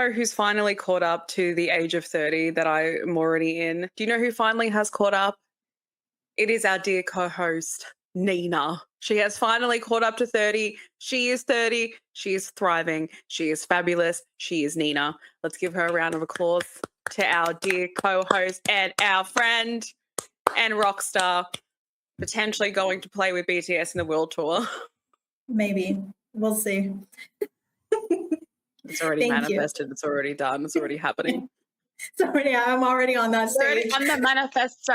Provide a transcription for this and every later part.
know who's finally caught up to the age of 30 that I'm already in? Do you know who finally has caught up? It is our dear co-host, Nina. She has finally caught up to 30. She is 30. She is thriving. She is fabulous. She is Nina. Let's give her a round of applause to our dear co-host and our friend and rock star, potentially going to play with BTS in the world tour. Maybe. We'll see. It's already manifested. It's already done. It's already happening. I'm already on that stage. On the manifesto.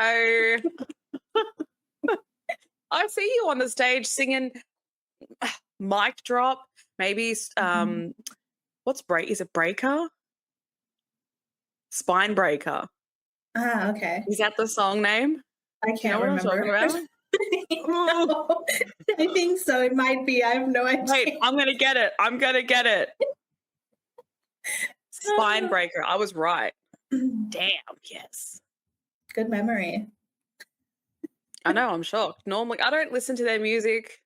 I see you on the stage singing Mic Drop. Maybe what's break? Is it Breaker? Spine Breaker. Ah, okay. Is that the song name? I can't remember. What I'm talking about? No, I think so. It might be. I have no idea. Wait, I'm gonna get it. Spine Breaker. I was right. Damn, yes. Good memory. I know, I'm shocked. Normally, I don't listen to their music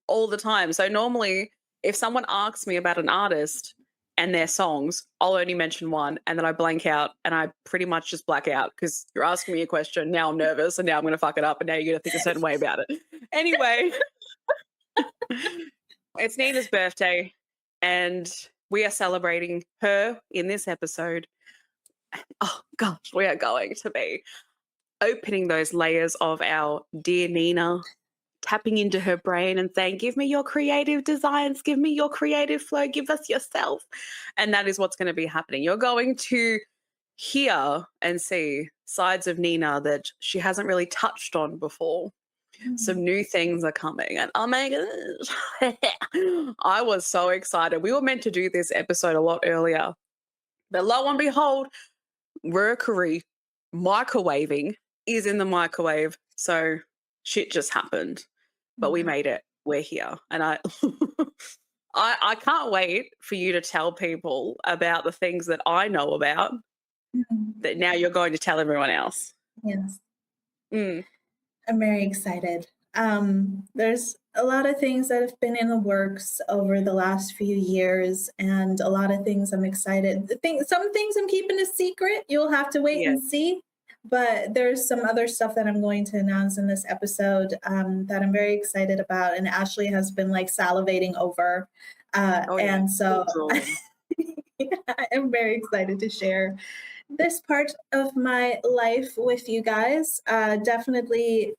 all the time. So normally, if someone asks me about an artist and their songs, I'll only mention one and then I blank out and I pretty much just black out because you're asking me a question. Now I'm nervous and now I'm going to fuck it up and now you're going to think a certain way about it. Anyway, it's Nina's birthday and we are celebrating her in this episode. Oh gosh, we are going to be opening those layers of our dear Nina, tapping into her brain and saying, give me your creative designs, give me your creative flow, give us yourself. And that is what's going to be happening. You're going to hear and see sides of Nina that she hasn't really touched on before. Some new things are coming. And oh my gosh, I was so excited. We were meant to do this episode a lot earlier. But lo and behold, Mercury microwaving is in the microwave. So shit just happened. But we made it. We're here. And I can't wait for you to tell people about the things that I know about that now you're going to tell everyone else. Yes. I'm very excited. There's a lot of things that have been in the works over the last few years and a lot of things I'm excited. Some things I'm keeping a secret. You'll have to wait and see. But there's some other stuff that I'm going to announce in this episode that I'm very excited about. And Ashley has been like salivating over. And so I'm very excited to share this part of my life with you guys. Definitely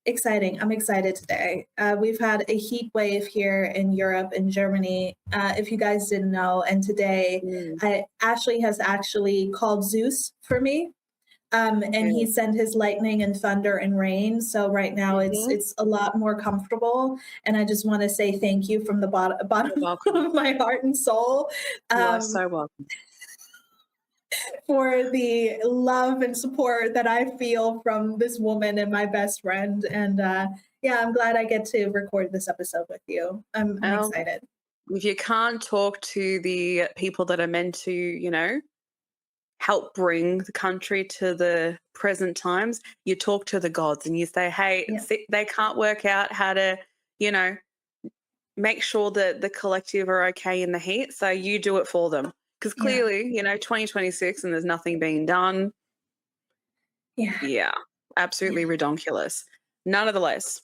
exciting. I'm excited today. We've had a heat wave here in Europe and Germany, if you guys didn't know. And today, Ashley has actually called Zeus for me. And he sent his lightning and thunder and rain. So right now it's a lot more comfortable. And I just want to say thank you from the bottom of my heart and soul. You are so welcome. For the love and support that I feel from this woman and my best friend. And I'm glad I get to record this episode with you. I'm excited. If you can't talk to the people that are meant to, help bring the country to the present times, you talk to the gods and you say, hey, they can't work out how to, make sure that the collective are okay in the heat. So you do it for them. Because clearly, 2026 and there's nothing being done. Yeah, absolutely redonkulous. Nonetheless,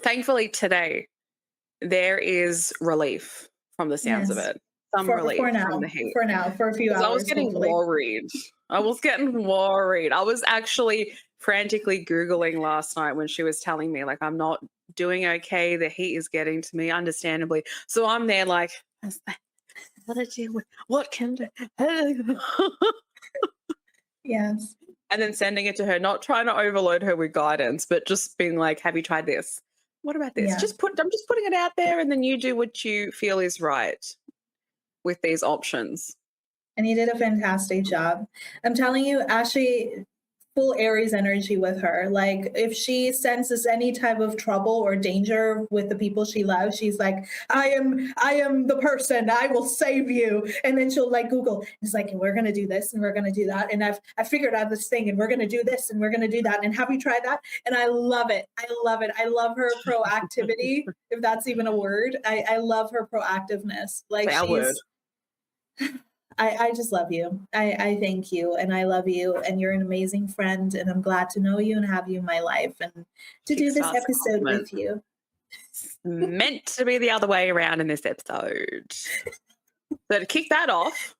thankfully today, there is relief from the sounds of it. Some relief from the heat. For now, for a few hours. I was getting worried. I was actually frantically Googling last night when she was telling me, like, I'm not doing okay. The heat is getting to me, understandably. So I'm there like, what can do? Yes. And then sending it to her, not trying to overload her with guidance, but just being like, have you tried this? What about this? I'm just putting it out there and then you do what you feel is right with these options. And you did a fantastic job. I'm telling you, Ashley, full Aries energy with her. Like if she senses any type of trouble or danger with the people she loves, she's like, I am the person, I will save you. And then she'll like Google, it's like, we're going to do this and we're going to do that. And I figured out this thing and we're going to do this and we're going to do that. And have you tried that? And I love it. I love her proactivity, if that's even a word. I love her proactiveness. Like I just love you. I thank you and I love you and you're an amazing friend and I'm glad to know you and have you in my life and to do this Kickstarts a episode compliment. with you. It's meant to be the other way around in this episode. So to kick that off,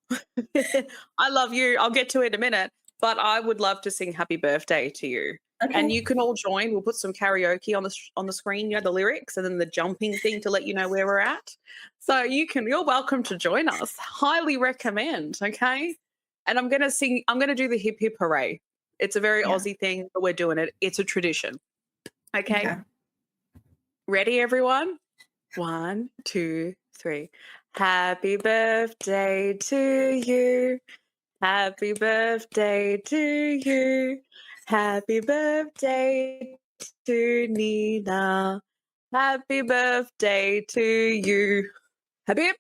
I love you. I'll get to it in a minute, but I would love to sing happy birthday to you. Okay. And you can all join. We'll put some karaoke on the screen, the lyrics, and then the jumping thing to let you know where we're at. So you're welcome to join us. Highly recommend, okay? And I'm going to do the hip hip hooray. It's a very Aussie thing, but we're doing it. It's a tradition. Okay? Ready, everyone? 1, 2, 3. Happy birthday to you. Happy birthday to you. Happy birthday to Nina. Happy birthday to you. Habib.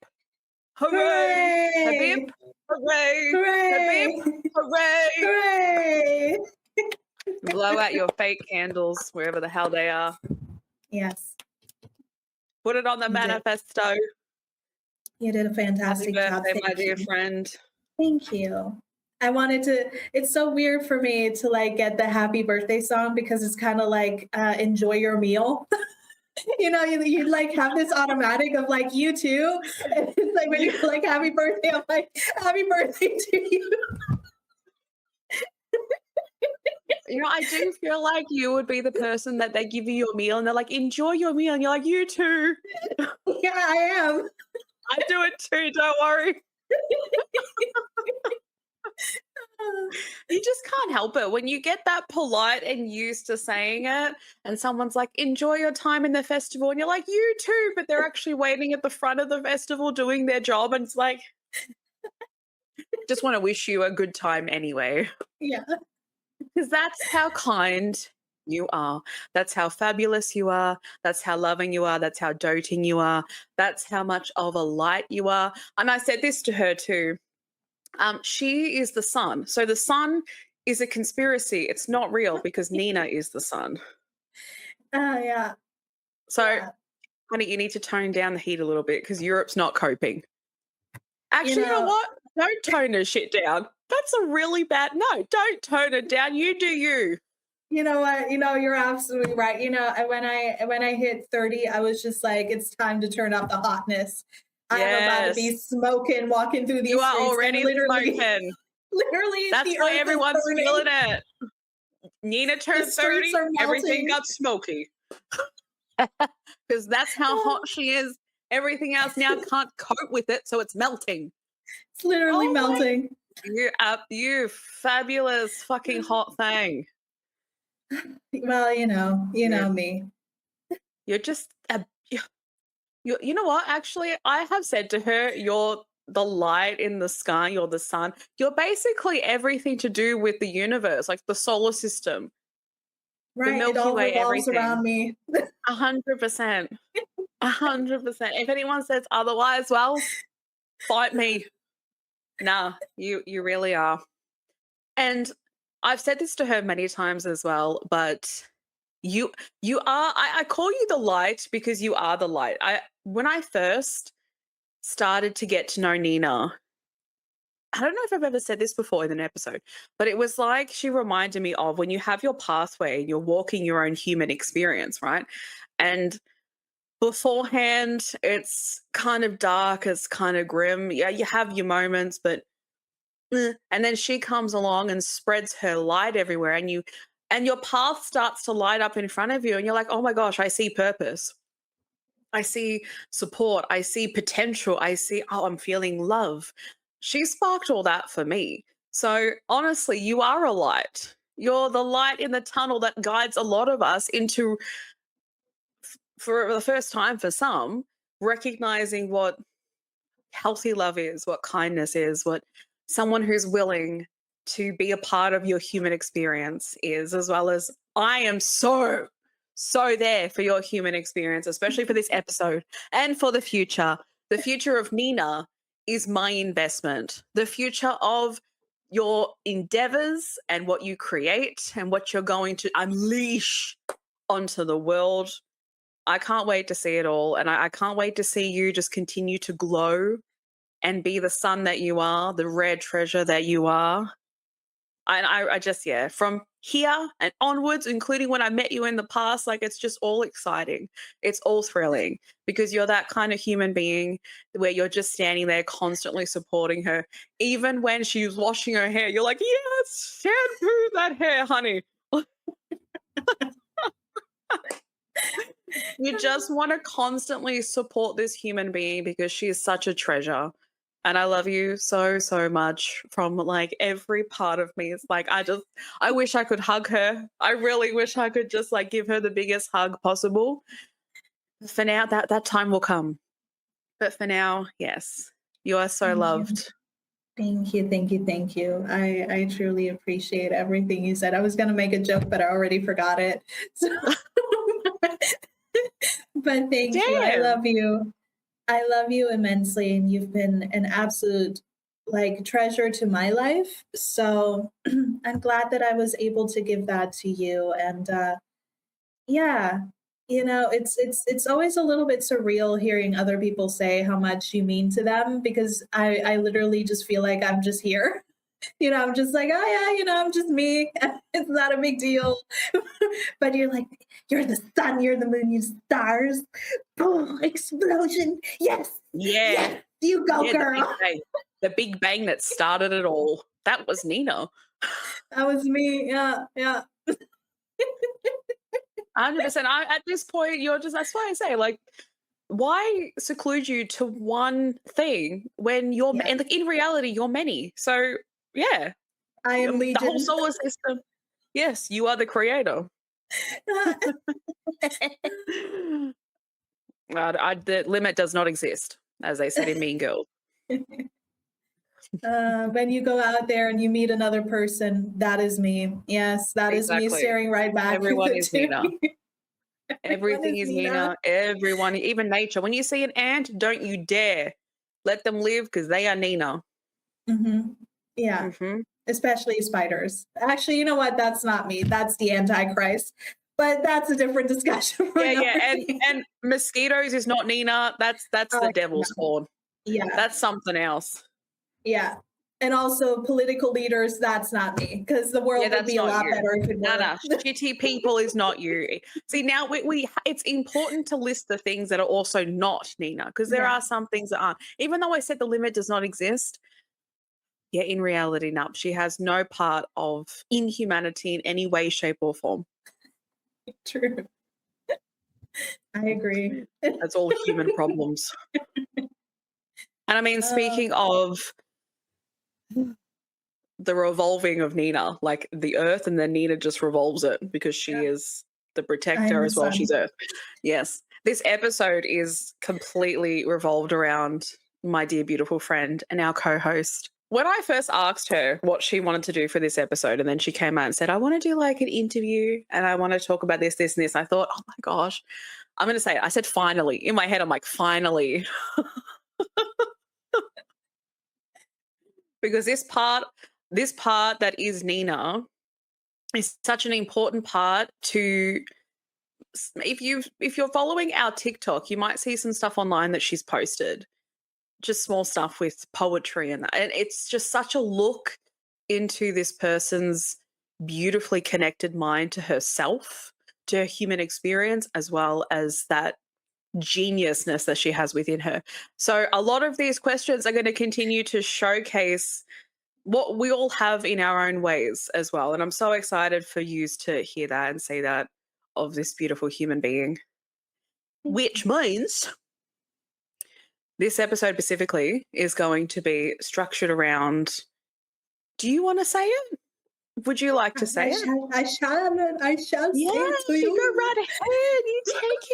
Hooray! Habib. Hooray! Hooray! Habib. Hooray! Hooray! Blow out your fake candles wherever the hell they are. Yes. Put it on the manifesto. You did a fantastic job. Happy birthday, my dear friend. Thank you. I wanted to, it's so weird for me to like get the happy birthday song because it's kind of like enjoy your meal. You know, you like have this automatic of like you too. And it's like when you're like happy birthday, I'm like happy birthday to you. You know, I do feel like you would be the person that they give you your meal and they're like, enjoy your meal. And you're like, you too. Yeah, I am. I do it too. Don't worry. You just can't help it when you get that polite and used to saying it and someone's like, enjoy your time in the festival and you're like, you too, but they're actually waiting at the front of the festival doing their job and it's like, just want to wish you a good time anyway. Yeah. Because that's how kind you are. That's how fabulous you are. That's how loving you are. That's how doting you are. That's how much of a light you are. And I said this to her too. She is the sun. So the sun is a conspiracy. It's not real because Nina is the sun. Yeah. So, honey, you need to tone down the heat a little bit because Europe's not coping. Actually, you know what? Don't tone her shit down. That's a really bad... No, don't tone it down. You do you. You know what? You know, you're absolutely right. You know, when I hit 30, I was just like, it's time to turn up the hotness. I'm about to be smoking, walking through these streets. You are already smoking. Literally, that's why everyone's feeling it. Nina turned 30, everything got smoky. Because that's how hot she is. Everything else now can't cope with it, so it's melting. It's literally melting. You fabulous fucking hot thing. Well, you know me. You're just you know what? Actually, I have said to her, you're the light in the sky, you're the sun. You're basically everything to do with the universe, like the solar system. Right, the Milky it all Way, revolves everything. around me. 100%. 100%. If anyone says otherwise, well, fight me. Nah, you really are. And I've said this to her many times as well, but you are, I call you the light because you are the light. When I first started to get to know Nina, I don't know if I've ever said this before in an episode, but it was like she reminded me of when you have your pathway and you're walking your own human experience, right? And beforehand, it's kind of dark, it's kind of grim. Yeah, you have your moments, but and then she comes along and spreads her light everywhere and your path starts to light up in front of you and you're like, oh my gosh, I see purpose. I see support. I see potential. I see, I'm feeling love. She sparked all that for me. So honestly, you are a light. You're the light in the tunnel that guides a lot of us into, for the first time for some, recognizing what healthy love is, what kindness is, what someone who's willing to be a part of your human experience is, as well as I am so there for your human experience, especially for this episode and for the future. The future of Nina is my investment. The future of your endeavors and what you create and what you're going to unleash onto the world. I can't wait to see it all. And I can't wait to see you just continue to glow and be the son that you are, the rare treasure that you are. And I just, yeah, from here and onwards, including when I met you in the past, like it's just all exciting. It's all thrilling because you're that kind of human being where you're just standing there constantly supporting her. Even when she's washing her hair, you're like, yes, shampoo that hair, honey. You just want to constantly support this human being because she is such a treasure. And I love you so, so much from like every part of me. It's like, I wish I could hug her. I really wish I could just like give her the biggest hug possible. For now, that time will come. But for now, yes, you are so Thank you. loved. Thank you, thank you, thank you. I truly appreciate everything you said. I was gonna make a joke, but I already forgot it. So, but thank you. I Damn. love you. I love you immensely, and you've been an absolute like treasure to my life. So I'm glad that I was able to give that to you. And yeah, you know, it's always a little bit surreal hearing other people say how much you mean to them because I literally just feel like I'm just here. You know, I'm just like, oh yeah, you know, I'm just me. It's not a big deal. But you're like, you're the sun, you're the moon, you stars. Boom, explosion. Yes. Yeah. Yes, you go, Yeah, girl. the big bang that started it all. That was Nina. That was me. Yeah, yeah. 100%. At this point, you're just, that's why I say, like, why seclude you to one thing when you're, Yeah. and like, in reality, you're many. So, yeah, I am the whole Legion. solar system. Yes, you are the creator. The limit does not exist, as they said in Mean Girls. When you go out there and you meet another person, that is me. Yes, that is me Exactly. staring right back. Everyone is Nina. Everything is Nina. Nina. Everyone, even nature. When you see an ant, don't you dare let them live because they are Nina. Mm-hmm. Yeah. Mm-hmm. Especially spiders. Actually, you know what? That's not me. That's the Antichrist. But that's a different discussion. Yeah. And mosquitoes is not Nina. That's the devil's horn. Yeah. That's something else. Yeah. And also political leaders, that's not me. Because the world would be a lot better if it were. No. Shitty people is not you. See, now we it's important to list the things that are also not Nina, because there are some things that aren't. Even though I said the limit does not exist, yeah, in reality, no, she has no part of inhumanity in any way, shape, or form. True. I agree. That's all human problems. And I mean, speaking of the revolving of Nina, like the earth, and then Nina just revolves it because she is the protector as well. She's earth. Yes. This episode is completely revolved around my dear, beautiful friend and our co-host. When I first asked her what she wanted to do for this episode, and then she came out and said, I want to do like an interview and I want to talk about this, this, and this, I thought, oh my gosh, I'm going to say it. I said, finally. In my head, I'm like, finally. Because this part that is Nina is such an important part to, if you're following our TikTok, you might see some stuff online that she's posted, just small stuff with poetry and that. And it's just such a look into this person's beautifully connected mind to herself, to her human experience, as well as that geniusness that she has within her. So a lot of these questions are going to continue to showcase what we all have in our own ways as well. And I'm so excited for you to hear that and see that of this beautiful human being, which means this episode specifically is going to be structured around, do you want to say it? Would you like to say it? I shall say it to you you. go right ahead. You take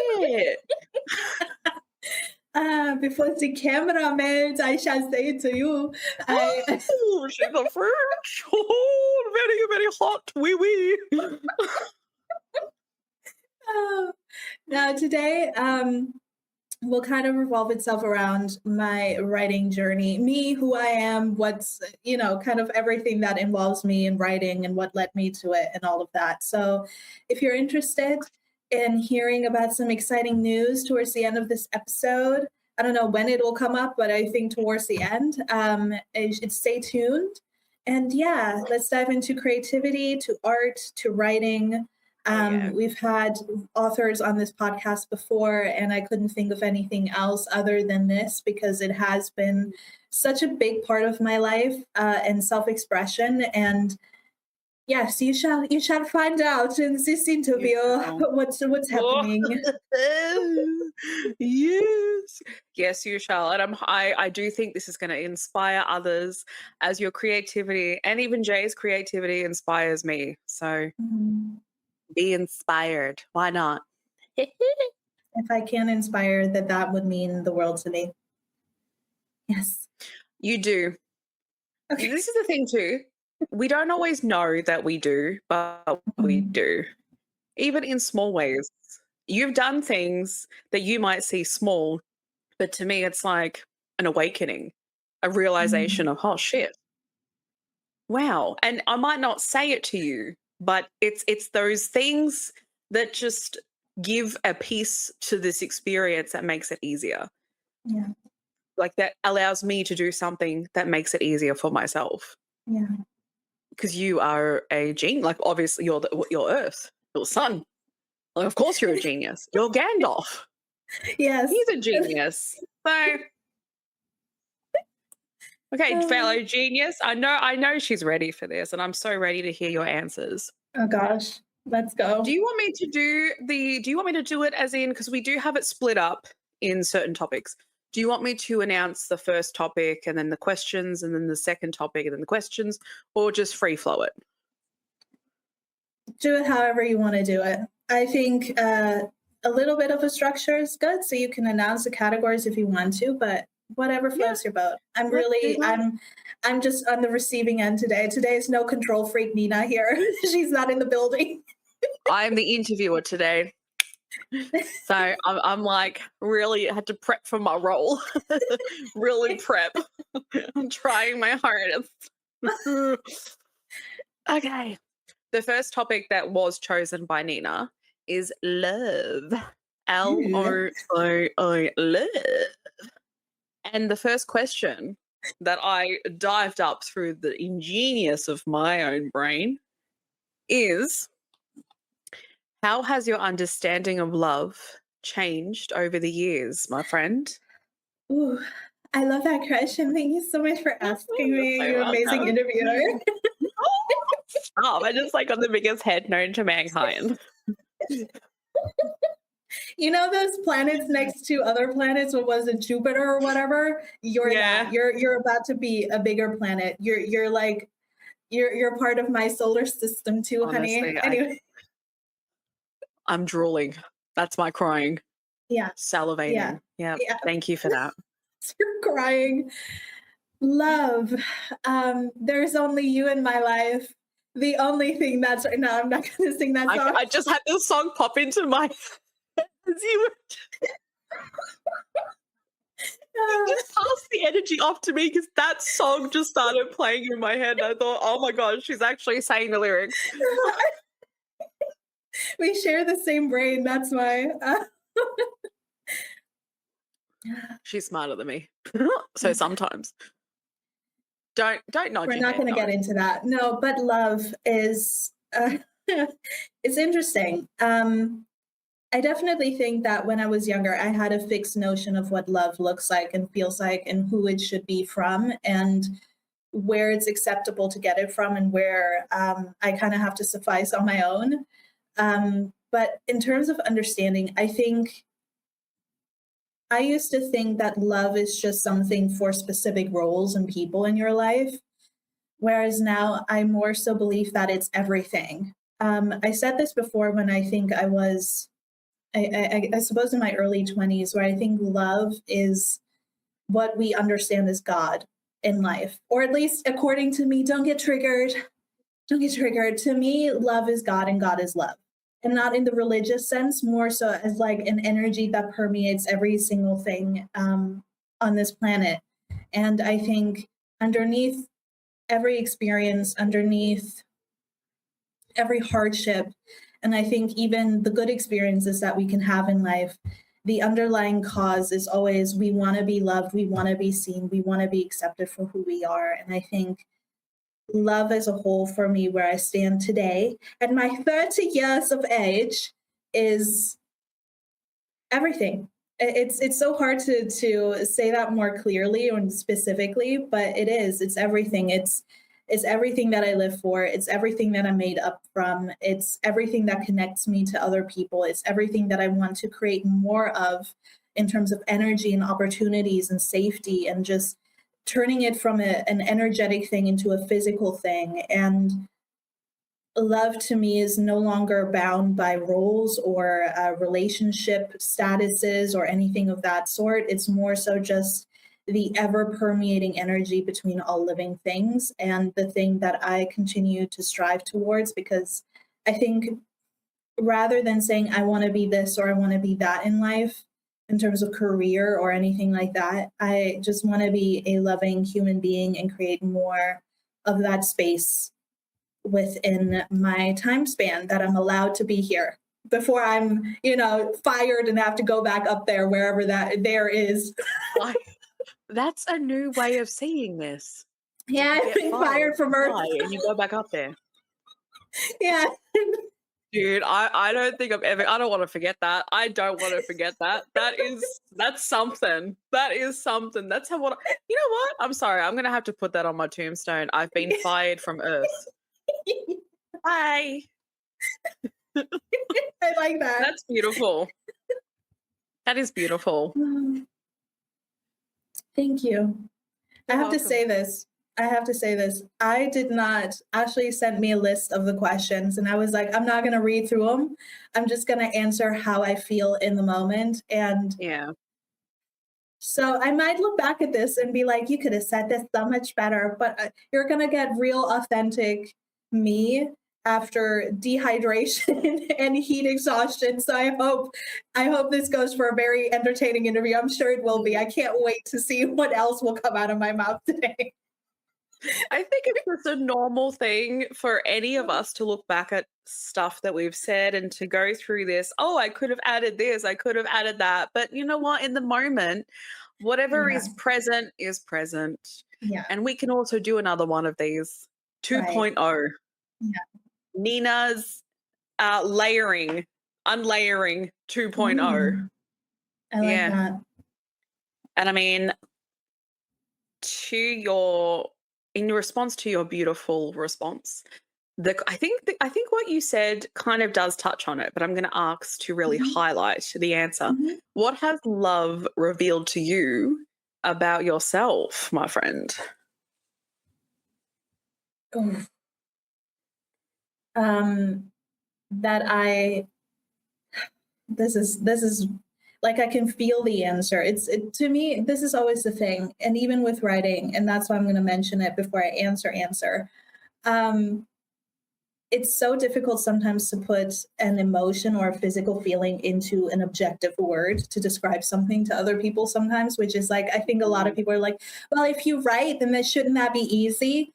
it. Before the camera melts, I shall say it to you. Oh, she's a French. Oh, very, very hot. Wee wee. Now today, will kind of revolve itself around my writing journey, me, who I am, what's, kind of everything that involves me in writing and what led me to it and all of that. So if you're interested in hearing about some exciting news towards the end of this episode, I don't know when it will come up, but I think towards the end. Stay tuned. And yeah, let's dive into creativity, to art, to writing. We've had authors on this podcast before, and I couldn't think of anything else other than this because it has been such a big part of my life and self-expression. And yes, you shall find out in this interview what's happening. Yes, you shall. And I do think this is going to inspire others, as your creativity and even Jay's creativity inspires me. So be inspired. Why not? If I can inspire, that would mean the world to me. Yes. You do. Okay. This is the thing too. We don't always know that we do, but we do. Even in small ways. You've done things that you might see small, but to me it's like an awakening, a realization of, oh shit. Wow. And I might not say it to you, but it's those things that just give a piece to this experience that makes it easier. Yeah. Like that allows me to do something that makes it easier for myself. Yeah. Because you are a genius. Like obviously you're Earth, your sun. Like, of course you're a genius. You're Gandalf. Yes. He's a genius. So okay, fellow genius. I know she's ready for this, and I'm so ready to hear your answers. Oh gosh. Let's go. Do you want me to do it as in, because we do have it split up in certain topics. Do you want me to announce the first topic and then the questions and then the second topic and then the questions, or just free flow it? Do it however you want to do it. I think a little bit of a structure is good, so you can announce the categories if you want to, but whatever floats your boat. I'm just on the receiving end today. Today is no control freak Nina here. She's not in the building. I'm the interviewer today. So I'm like really had to prep for my role. Really prep. I'm trying my hardest. Okay. The first topic that was chosen by Nina is love. L-O-O-I, love. And the first question that I dived up through the ingenious of my own brain is, how has your understanding of love changed over the years, my friend? Ooh, I love that question. Thank you so much for asking me, you amazing interviewer. Oh, I just like got the biggest head known to mankind. You know those planets next to other planets? What was it, Jupiter or whatever? You're that. You're about to be a bigger planet. You're like you're part of my solar system too, honey. Honestly, anyway. I'm drooling. That's my crying. Yeah. Salivating. Yeah. Thank you for that. You're crying. Love. There's only you in my life. The only thing that's right now, I'm not going to sing that song. I just had this song pop into my head as you just passed the energy off to me, because that song just started playing in my head. I thought, oh my God, she's actually saying the lyrics. We share the same brain. That's why. She's smarter than me. So sometimes. Don't nod. We're not going to get into that. No, but love is it's interesting. I definitely think that when I was younger, I had a fixed notion of what love looks like and feels like and who it should be from and where it's acceptable to get it from and where I kind of have to suffice on my own. But in terms of understanding, I think I used to think that love is just something for specific roles and people in your life, whereas now I more so believe that it's everything. I said this before when I think I was, I suppose in my early 20s, where I think love is what we understand as God in life, or at least according to me. Don't get triggered. Don't get triggered. To me, love is God and God is love. And not in the religious sense, more so as like an energy that permeates every single thing on this planet. And I think underneath every experience, underneath every hardship, and I think even the good experiences that we can have in life, the underlying cause is always we want to be loved, we want to be seen, we want to be accepted for who we are. And I think love as a whole for me, where I stand today at my 30 years of age, is everything. It's so hard to say that more clearly or specifically, but it is. It's everything. It's everything that I live for. It's everything that I'm made up from. It's everything that connects me to other people. It's everything that I want to create more of in terms of energy and opportunities and safety, and just turning it from an energetic thing into a physical thing. And love to me is no longer bound by roles or relationship statuses or anything of that sort. It's more so just the ever permeating energy between all living things, and the thing that I continue to strive towards, because I think rather than saying I want to be this or I want to be that in life in terms of career or anything like that, I just want to be a loving human being and create more of that space within my time span that I'm allowed to be here before I'm, fired and have to go back up there, wherever that there is. That's a new way of seeing this. Yeah, I've been fired from Earth. And you go back up there. Yeah. Dude, I don't think I don't want to forget that. I don't want to forget that. That's something. That is something. That's you know what? I'm sorry. I'm going to have to put that on my tombstone. I've been fired from Earth. Bye. I like that. That's beautiful. That is beautiful. Thank you. You're I have welcome. to say this. I did not actually send me a list of the questions, and I was like, I'm not going to read through them. I'm just going to answer how I feel in the moment. And yeah. So I might look back at this and be like, you could have said this so much better, but you're going to get real authentic me after dehydration and heat exhaustion. So I hope this goes for a very entertaining interview. I'm sure it will be. I can't wait to see what else will come out of my mouth today. I think it's just a normal thing for any of us to look back at stuff that we've said and to go through this. Oh, I could have added this, I could have added that. But you know what? In the moment, whatever is present is present. Yeah. And we can also do another one of these. 2.0. Right. Yeah. Nina's unlayering 2.0. I like that. And I mean, in response to your beautiful response, I think what you said kind of does touch on it, but I'm going to ask to really highlight the answer. What has love revealed to you about yourself, my friend? This is like, I can feel the answer. To me, this is always the thing. And even with writing, and that's why I'm going to mention it before I answer. It's so difficult sometimes to put an emotion or a physical feeling into an objective word to describe something to other people sometimes, which is like, I think a lot of people are like, well, if you write, then shouldn't that be easy?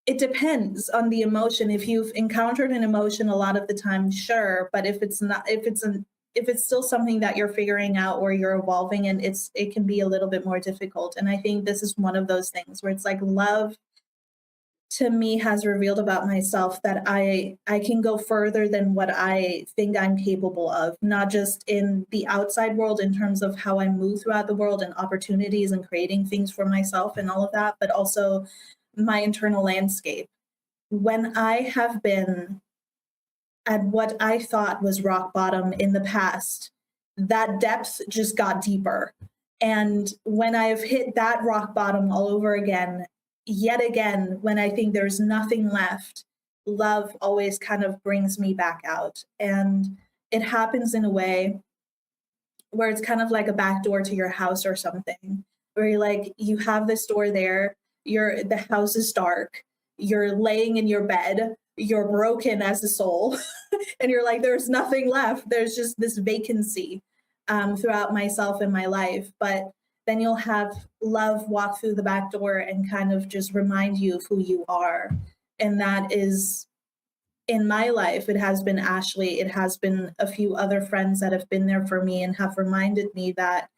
It depends on the emotion. If you've encountered an emotion a lot of the time, sure. But if it's still something that you're figuring out or you're evolving, and it can be a little bit more difficult. And I think this is one of those things where it's like, love to me has revealed about myself that I can go further than what I think I'm capable of, not just in the outside world in terms of how I move throughout the world and opportunities and creating things for myself and all of that, but also my internal landscape. When I have been at what I thought was rock bottom in the past, that depth just got deeper. And when I've hit that rock bottom all over again, yet again, when I think there's nothing left, love always kind of brings me back out. And it happens in a way where it's kind of like a back door to your house or something, where you have this door there, the house is dark, you're laying in your bed, you're broken as a soul, and you're like, there's nothing left. There's just this vacancy throughout myself and my life. But then you'll have love walk through the back door and kind of just remind you of who you are. And that is in my life, it has been Ashley. It has been a few other friends that have been there for me and have reminded me that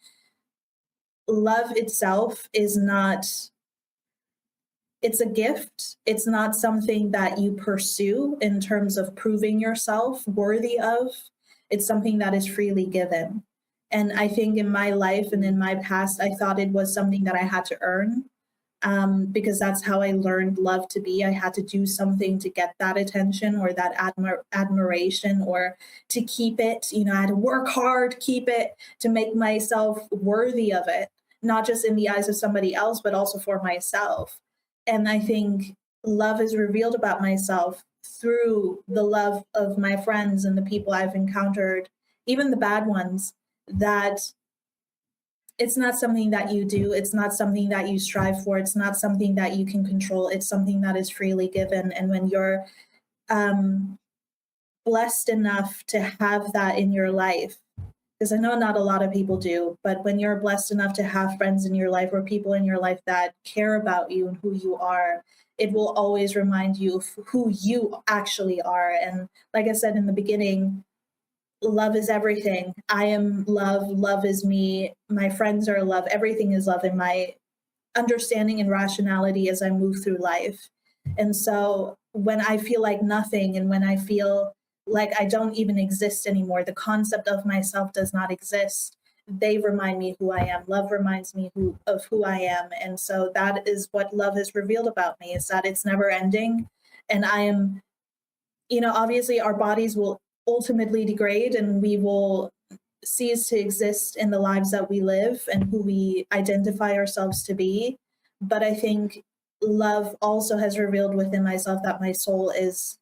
love itself is not, it's a gift. It's not something that you pursue in terms of proving yourself worthy of. It's something that is freely given. And I think in my life and in my past, I thought it was something that I had to earn, because that's how I learned love to be. I had to do something to get that attention or that admiration or to keep it. You know, I had to work hard, keep it to make myself worthy of it, not just in the eyes of somebody else, but also for myself. And I think love is revealed about myself through the love of my friends and the people I've encountered, even the bad ones, that it's not something that you do. It's not something that you strive for. It's not something that you can control. It's something that is freely given. And when you're blessed enough to have that in your life, because I know not a lot of people do, but when you're blessed enough to have friends in your life or people in your life that care about you and who you are, it will always remind you of who you actually are. And like I said in the beginning, love is everything. I am love. Love is me. My friends are love. Everything is love in my understanding and rationality as I move through life. And so when I feel like nothing and when I feel like I don't even exist anymore, the concept of myself does not exist, they remind me who I am. Love reminds me of who I am. And so that is what love has revealed about me, is that it's never ending. And I am, you know, obviously our bodies will ultimately degrade and we will cease to exist in the lives that we live and who we identify ourselves to be. But I think love also has revealed within myself that my soul is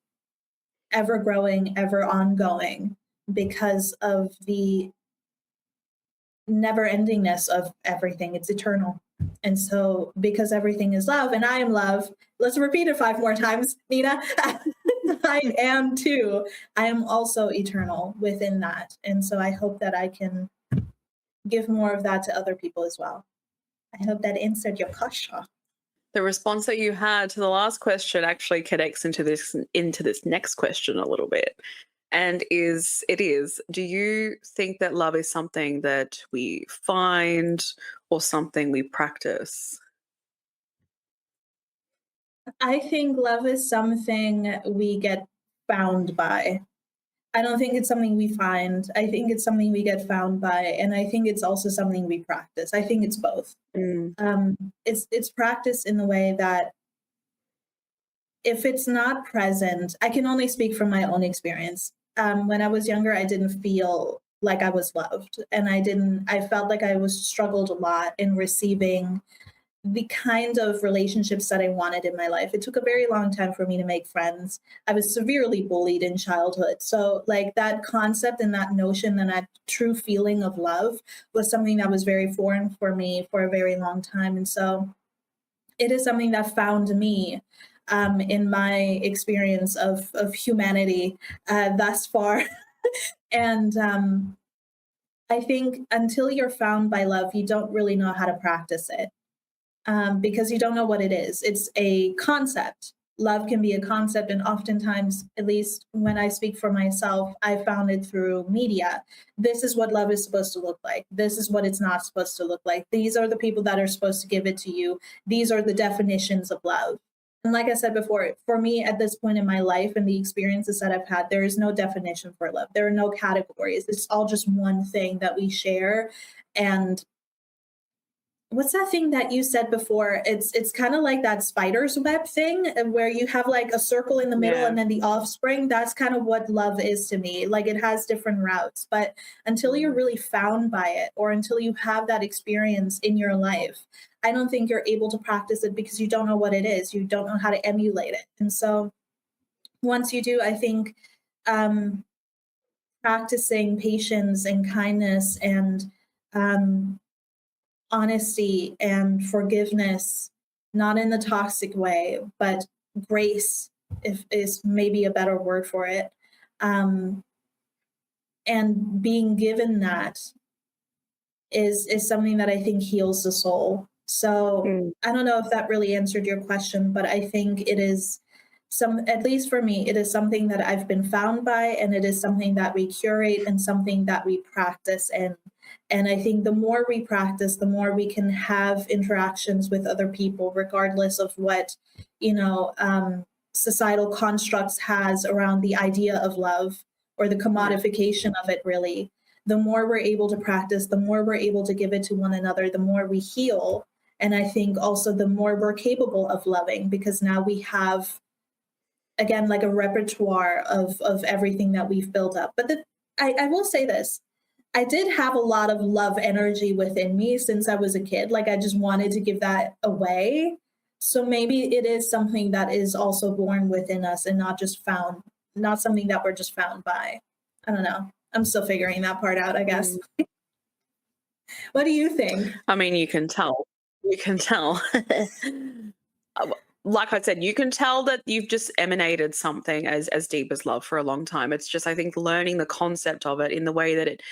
ever growing, ever ongoing, because of the never endingness of everything. It's eternal. And so, because everything is love and I am love, let's repeat it 5 more times, Nina. I am too. I am also eternal within that. And so, I hope that I can give more of that to other people as well. I hope that answered your question. The response that you had to the last question actually connects into this next question a little bit. And do you think that love is something that we find or something we practice? I think love is something we get found by. I don't think it's something we find. I think it's something we get found by, and I think it's also something we practice. I think it's both. Mm. It's practice in the way that if it's not present, I can only speak from my own experience. When I was younger, I didn't feel like I was loved, and I felt like I was struggled a lot in receiving the kind of relationships that I wanted in my life. It took a very long time for me to make friends. I was severely bullied in childhood. So, like, that concept and that notion and that true feeling of love was something that was very foreign for me for a very long time. And so, it is something that found me in my experience of humanity thus far. And I think until you're found by love, you don't really know how to practice it, because you don't know what it is. It's a concept. Love can be a concept. And oftentimes, at least when I speak for myself, I found it through media. This is what love is supposed to look like. This is what it's not supposed to look like. These are the people that are supposed to give it to you. These are the definitions of love. And like I said before, for me at this point in my life and the experiences that I've had, there is no definition for love. There are no categories. It's all just one thing that we share. And what's that thing that you said before? It's kind of like that spider's web thing where you have like a circle in the middle Yeah. and then the offspring. That's kind of what love is to me. Like, it has different routes, but until you're really found by it or until you have that experience in your life, I don't think you're able to practice it because you don't know what it is. You don't know how to emulate it. And so once you do, I think practicing patience and kindness and honesty and forgiveness, not in the toxic way, but grace, if is maybe a better word for it. And being given that is something that I think heals the soul. So I don't know if that really answered your question, but I think it is at least for me, it is something that I've been found by, and it is something that we curate and something that we practice in. And I think the more we practice, the more we can have interactions with other people, regardless of what, societal constructs has around the idea of love or the commodification of it, really. The more we're able to practice, the more we're able to give it to one another, the more we heal. And I think also the more we're capable of loving, because now we have, again, like a repertoire of everything that we've built up. But I will say this. I did have a lot of love energy within me since I was a kid. Like, I just wanted to give that away. So maybe it is something that is also born within us and not something that we're just found by. I don't know. I'm still figuring that part out, I guess. What do you think? I mean, you can tell. You can tell. Like I said, you can tell that you've just emanated something as deep as love for a long time. It's just, I think, learning the concept of it in the way that it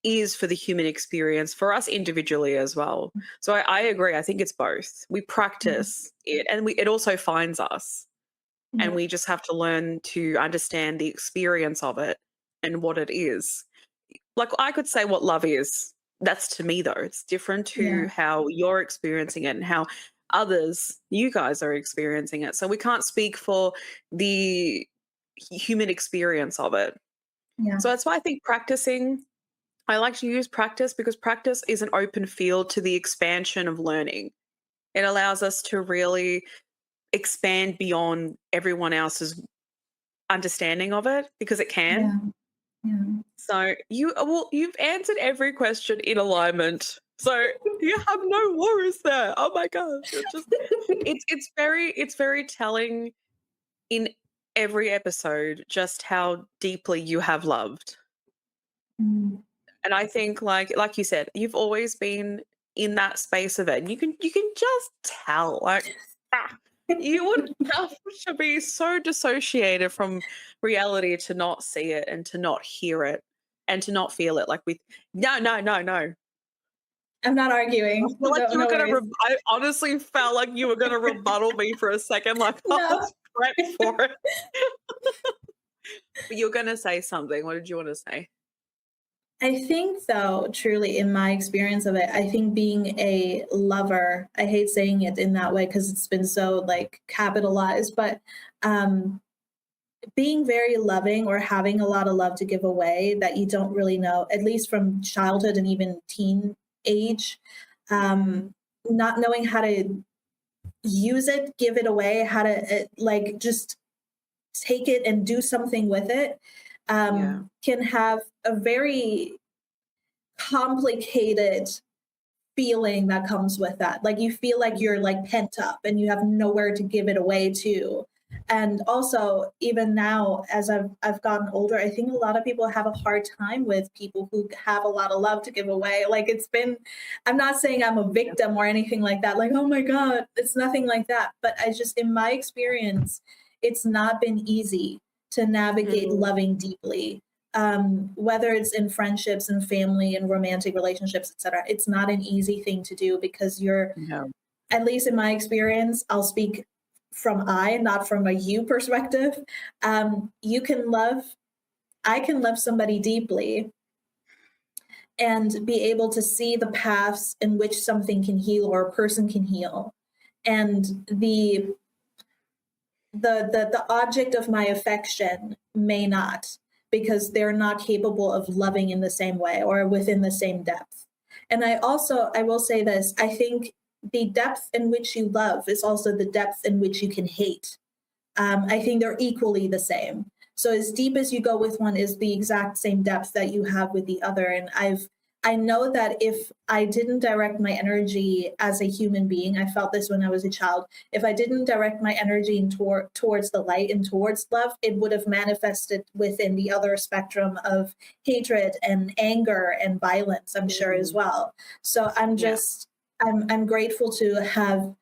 is for the human experience, for us individually as well. So I agree. I think it's both. We practice it, and it also finds us. And we just have to learn to understand the experience of it and what it is. Like, I could say what love is. That's to me, though. It's different to how you're experiencing it and how you guys are experiencing it. So we can't speak for the human experience of it. Yeah. So that's why I think I like to use practice, because practice is an open field to the expansion of learning. It allows us to really expand beyond everyone else's understanding of it, because it can. Yeah. So you've answered every question in alignment. So you have no worries there. Oh my gosh. It's very telling in every episode just how deeply you have loved. And I think, like you said, you've always been in that space of it. You can just tell, like, you would have to be so dissociated from reality to not see it and to not hear it and to not feel it. Like, no. I'm not arguing. I honestly felt like you were gonna rebuttal me for a second. Like, I was prepped for it. But you're gonna say something. What did you want to say? I think, though, truly, in my experience of it, I think being a lover, I hate saying it in that way because it's been so, like, capitalized, but being very loving or having a lot of love to give away that you don't really know, at least from childhood and even teen age, not knowing how to use it, give it away, how to, just take it and do something with it, can have a very complicated feeling that comes with that. Like, you feel like you're, like, pent up and you have nowhere to give it away to. And also, even now, as I've gotten older, I think a lot of people have a hard time with people who have a lot of love to give away. Like, I'm not saying I'm a victim or anything like that. Like, oh my God, it's nothing like that. But in my experience, it's not been easy to navigate loving deeply. Whether it's in friendships and family and romantic relationships, etc. It's not an easy thing to do because at least in my experience, I'll speak from not from a you perspective. I can love somebody deeply and be able to see the paths in which something can heal or a person can heal. And the object of my affection may not, because they're not capable of loving in the same way or within the same depth. And I will say this, I think the depth in which you love is also the depth in which you can hate. I think they're equally the same. So as deep as you go with one is the exact same depth that you have with the other. And I know that if I didn't direct my energy as a human being, I felt this when I was a child, if I didn't direct my energy towards the light and towards love, it would have manifested within the other spectrum of hatred and anger and violence, I'm sure, as well. So I'm grateful to have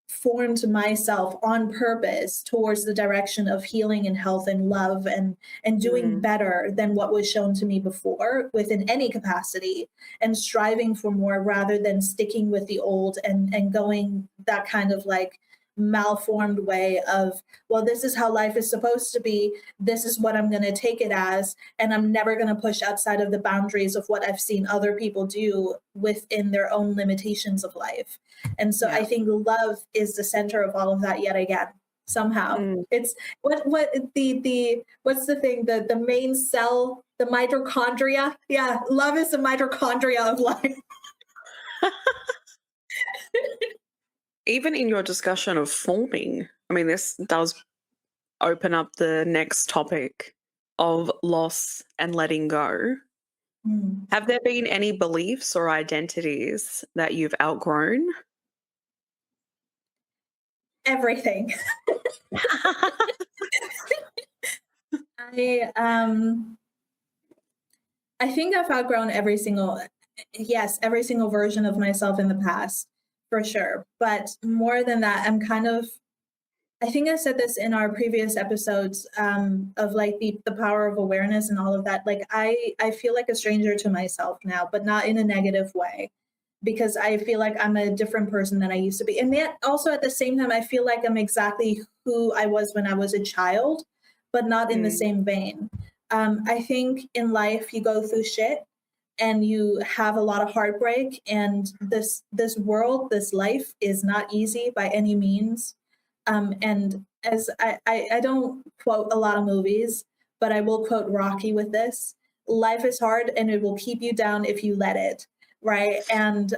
formed myself on purpose towards the direction of healing and health and love and doing better than what was shown to me before within any capacity, and striving for more rather than sticking with the old and going that kind of, like, malformed way of, well, this is how life is supposed to be. This is what I'm going to take it as. And I'm never going to push outside of the boundaries of what I've seen other people do within their own limitations of life. And so I think love is the center of all of that yet again. Somehow it's what's the thing, the main cell, the mitochondria. Yeah, love is the mitochondria of life. Even in your discussion of forming, I mean, this does open up the next topic of loss and letting go. Have there been any beliefs or identities that you've outgrown? Everything. I think I've outgrown every single version of myself in the past, for sure. But more than that, I think I said this in our previous episodes of like the power of awareness and all of that. Like I feel like a stranger to myself now, but not in a negative way, because I feel like I'm a different person than I used to be. And yet also at the same time, I feel like I'm exactly who I was when I was a child, but not in the same vein. I think in life you go through shit and you have a lot of heartbreak, and this world, this life is not easy by any means. And as I don't quote a lot of movies, but I will quote Rocky with this: life is hard and it will keep you down if you let it. Right. And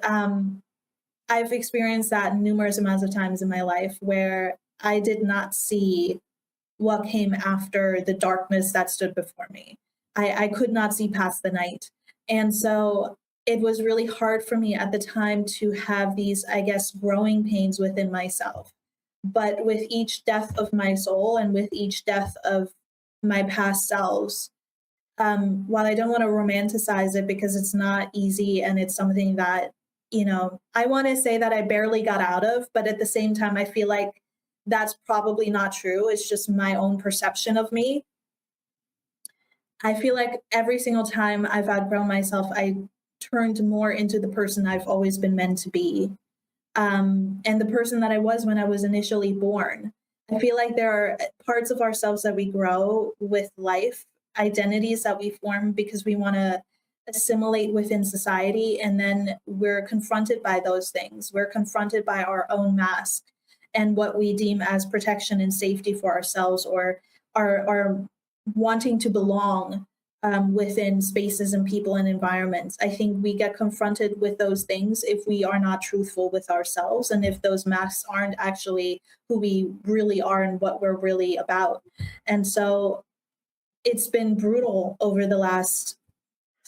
I've experienced that numerous amounts of times in my life where I did not see what came after the darkness that stood before me. I could not see past the night. And so it was really hard for me at the time to have these, I guess, growing pains within myself. But with each death of my soul and with each death of my past selves, while I don't want to romanticize it because it's not easy and it's something that, I want to say that I barely got out of, but at the same time, I feel like that's probably not true. It's just my own perception of me. I feel like every single time I've outgrown myself, I turned more into the person I've always been meant to be. And the person that I was when I was initially born. I feel like there are parts of ourselves that we grow with life, identities that we form because we want to assimilate within society. And then we're confronted by those things. We're confronted by our own mask and what we deem as protection and safety for ourselves, or our wanting to belong within spaces and people and environments. I think we get confronted with those things if we are not truthful with ourselves and if those masks aren't actually who we really are and what we're really about. And so it's been brutal over the last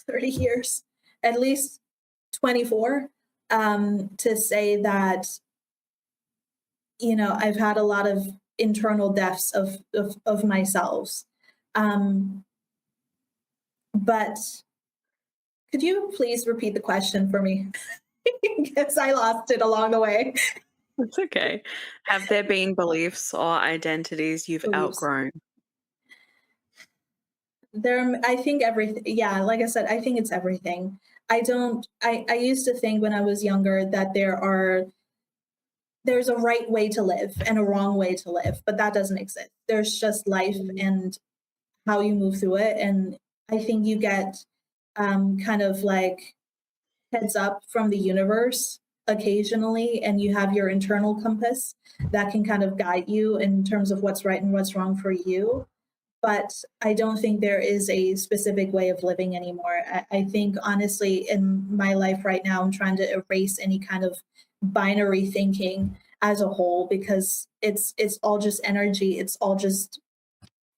30 years, at least 24, to say that, I've had a lot of internal deaths of myself. But could you please repeat the question for me? Because I lost it along the way. It's okay. Have there been beliefs or identities you've outgrown? I think everything. Yeah, like I said, I think it's everything. I used to think when I was younger that there's a right way to live and a wrong way to live, but that doesn't exist. There's just life and how you move through it. And I think you get kind of like heads up from the universe occasionally, and you have your internal compass that can kind of guide you in terms of what's right and what's wrong for you. But I don't think there is a specific way of living anymore. I think honestly in my life right now, I'm trying to erase any kind of binary thinking as a whole, because it's all just energy. It's all just,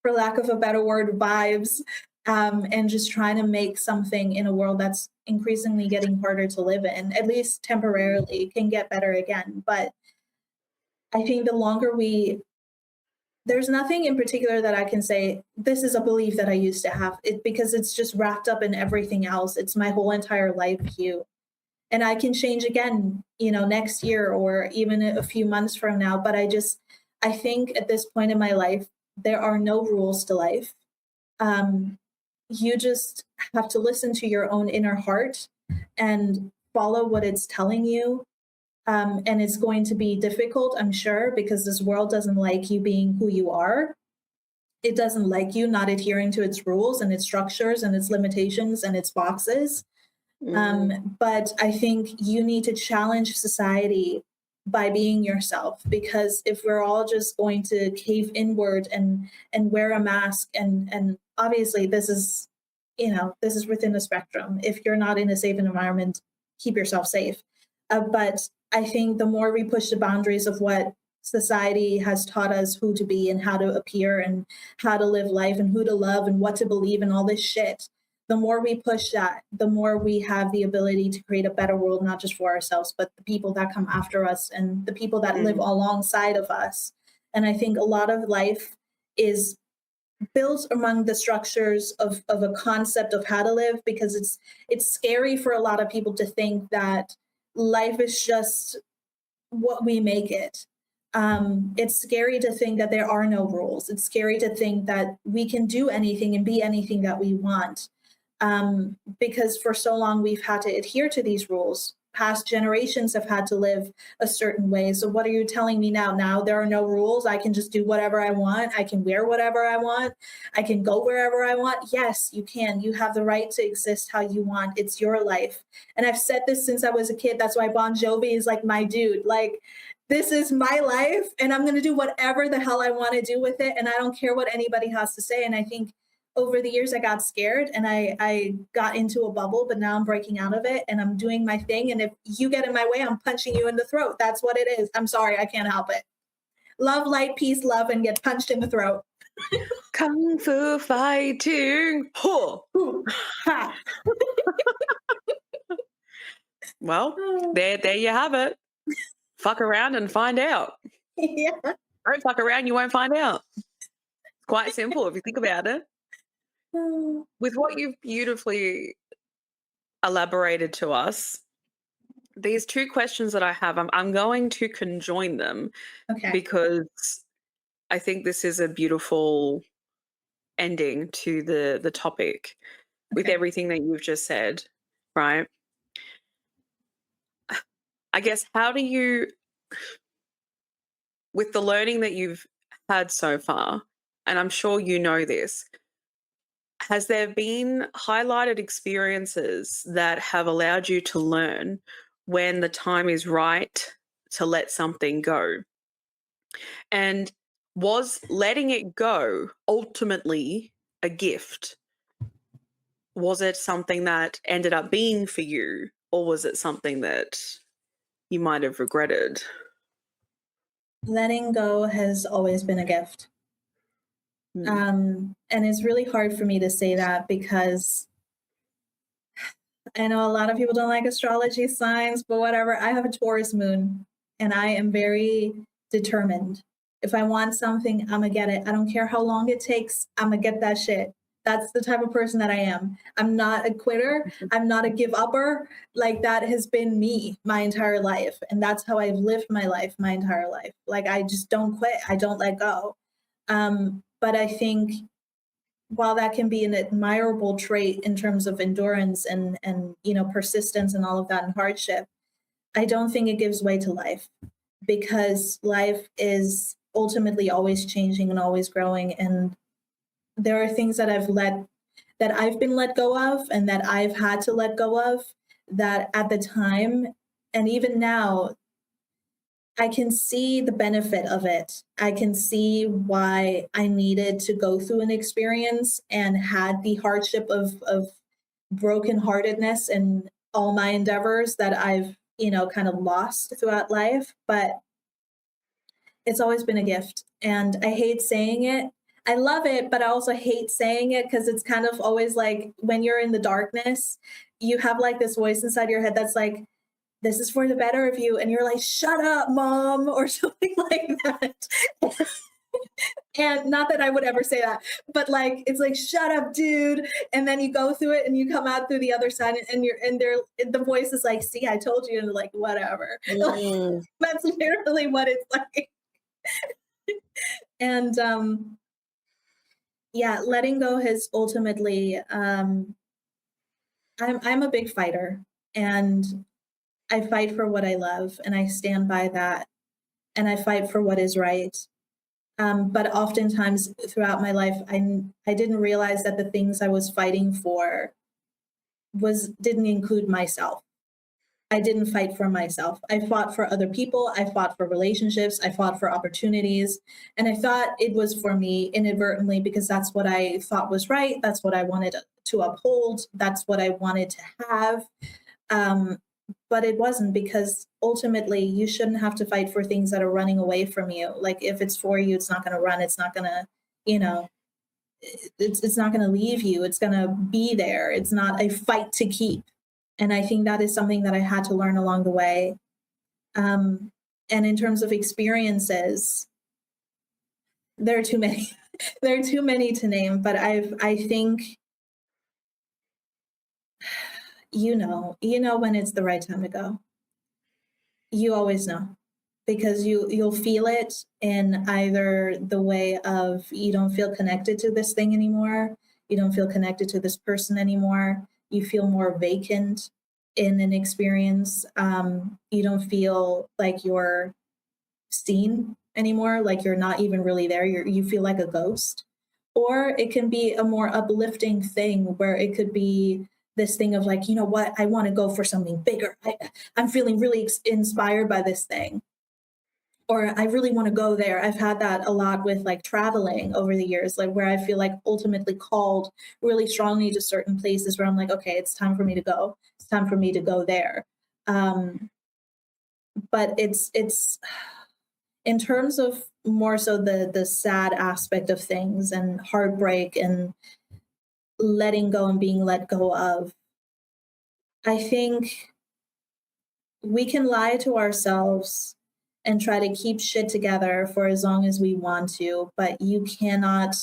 for lack of a better word, vibes, and just trying to make something in a world that's increasingly getting harder to live in, at least temporarily. It can get better again. But I think the longer there's nothing in particular that I can say, this is a belief that I used to have, because it's just wrapped up in everything else. It's my whole entire life view. And I can change again, next year or even a few months from now. But I think at this point in my life, there are no rules to life. You just have to listen to your own inner heart and follow what it's telling you. And it's going to be difficult, I'm sure, because this world doesn't like you being who you are. It doesn't like you not adhering to its rules and its structures and its limitations and its boxes. But I think you need to challenge society by being yourself, because if we're all just going to cave inward and wear a mask, and obviously this is, this is within the spectrum. If you're not in a safe environment, keep yourself safe. But I think the more we push the boundaries of what society has taught us who to be and how to appear and how to live life and who to love and what to believe and all this shit, the more we push that, the more we have the ability to create a better world, not just for ourselves, but the people that come after us and the people that live alongside of us. And I think a lot of life is built among the structures of a concept of how to live, because it's scary for a lot of people to think that life is just what we make it. It's scary to think that there are no rules. It's scary to think that we can do anything and be anything that we want. Because for so long we've had to adhere to these rules. Past generations have had to live a certain way. So what are you telling me now? Now there are no rules. I can just do whatever I want. I can wear whatever I want. I can go wherever I want. Yes, you can. You have the right to exist how you want. It's your life. And I've said this since I was a kid. That's why Bon Jovi is like my dude. Like, this is my life and I'm going to do whatever the hell I want to do with it. And I don't care what anybody has to say. And I think over the years I got scared and I got into a bubble, but now I'm breaking out of it and I'm doing my thing. And if you get in my way, I'm punching you in the throat. That's what it is. I'm sorry. I can't help it. Love, light, peace, love, and get punched in the throat. Kung Fu fighting. Huh. Ha. Well, there you have it. Fuck around and find out. Yeah. Don't fuck around, you won't find out. It's quite simple if you think about it. With what you've beautifully elaborated to us, these two questions that I have, I'm going to conjoin them because I think this is a beautiful ending to the topic with everything that you've just said, right? I guess, how do you, with the learning that you've had so far, and I'm sure you know this, has there been highlighted experiences that have allowed you to learn when the time is right to let something go? And was letting it go ultimately a gift? Was it something that ended up being for you, or was it something that you might have regretted? Letting go has always been a gift. And it's really hard for me to say that because I know a lot of people don't like astrology signs, but whatever. I have a Taurus moon and I am very determined. If I want something, I'm gonna get it. I don't care how long it takes. I'm gonna get that shit. That's the type of person that I am. I'm not a quitter. I'm not a give upper. Like, that has been me my entire life. And that's how I've lived my life my entire life. Like, I just don't quit. I don't let go. But I think while that can be an admirable trait in terms of endurance and persistence and all of that and hardship, I don't think it gives way to life, because life is ultimately always changing and always growing. And there are things that I've been let go of and that I've had to let go of, that at the time and even now, I can see the benefit of it. I can see why I needed to go through an experience and had the hardship of brokenheartedness and all my endeavors that I've, kind of lost throughout life. But it's always been a gift. And I hate saying it. I love it, but I also hate saying it because it's kind of always like when you're in the darkness, you have like this voice inside your head that's like, this is for the better of you. And you're like, shut up, mom, or something like that. And not that I would ever say that, but like, it's like, shut up, dude. And then you go through it and you come out through the other side and the voice is like, see, I told you. And like, whatever. Like, that's literally what it's like. And letting go has ultimately, I'm a big fighter, and I fight for what I love and I stand by that and I fight for what is right. But oftentimes throughout my life, I didn't realize that the things I was fighting for didn't include myself. I didn't fight for myself. I fought for other people. I fought for relationships. I fought for opportunities. And I thought it was for me inadvertently because that's what I thought was right. That's what I wanted to uphold. That's what I wanted to have. Um, but it wasn't, because ultimately you shouldn't have to fight for things that are running away from you. Like if it's for you, it's not going to run. It's not going to, you know, it's not going to leave you. It's going to be there. It's not a fight to keep. And I think that is something that I had to learn along the way. And in terms of experiences, there are too many. There are too many to name, but I think you know when it's the right time to go. You always know, because you'll feel it in either the way of you don't feel connected to this thing anymore, you don't feel connected to this person anymore, you feel more vacant in an experience, you don't feel like you're seen anymore, like you're not even really there, you feel like a ghost. Or it can be a more uplifting thing where it could be this thing of like, you know what, I want to go for something bigger. I'm feeling really inspired by this thing, or I really want to go there. I've had that a lot with like traveling over the years, like where I feel like ultimately called really strongly to certain places where I'm like, okay, it's time for me to go. It's time for me to go there. But it's in terms of more so the sad aspect of things and heartbreak and letting go and being let go of, I think we can lie to ourselves and try to keep shit together for as long as we want to, but you cannot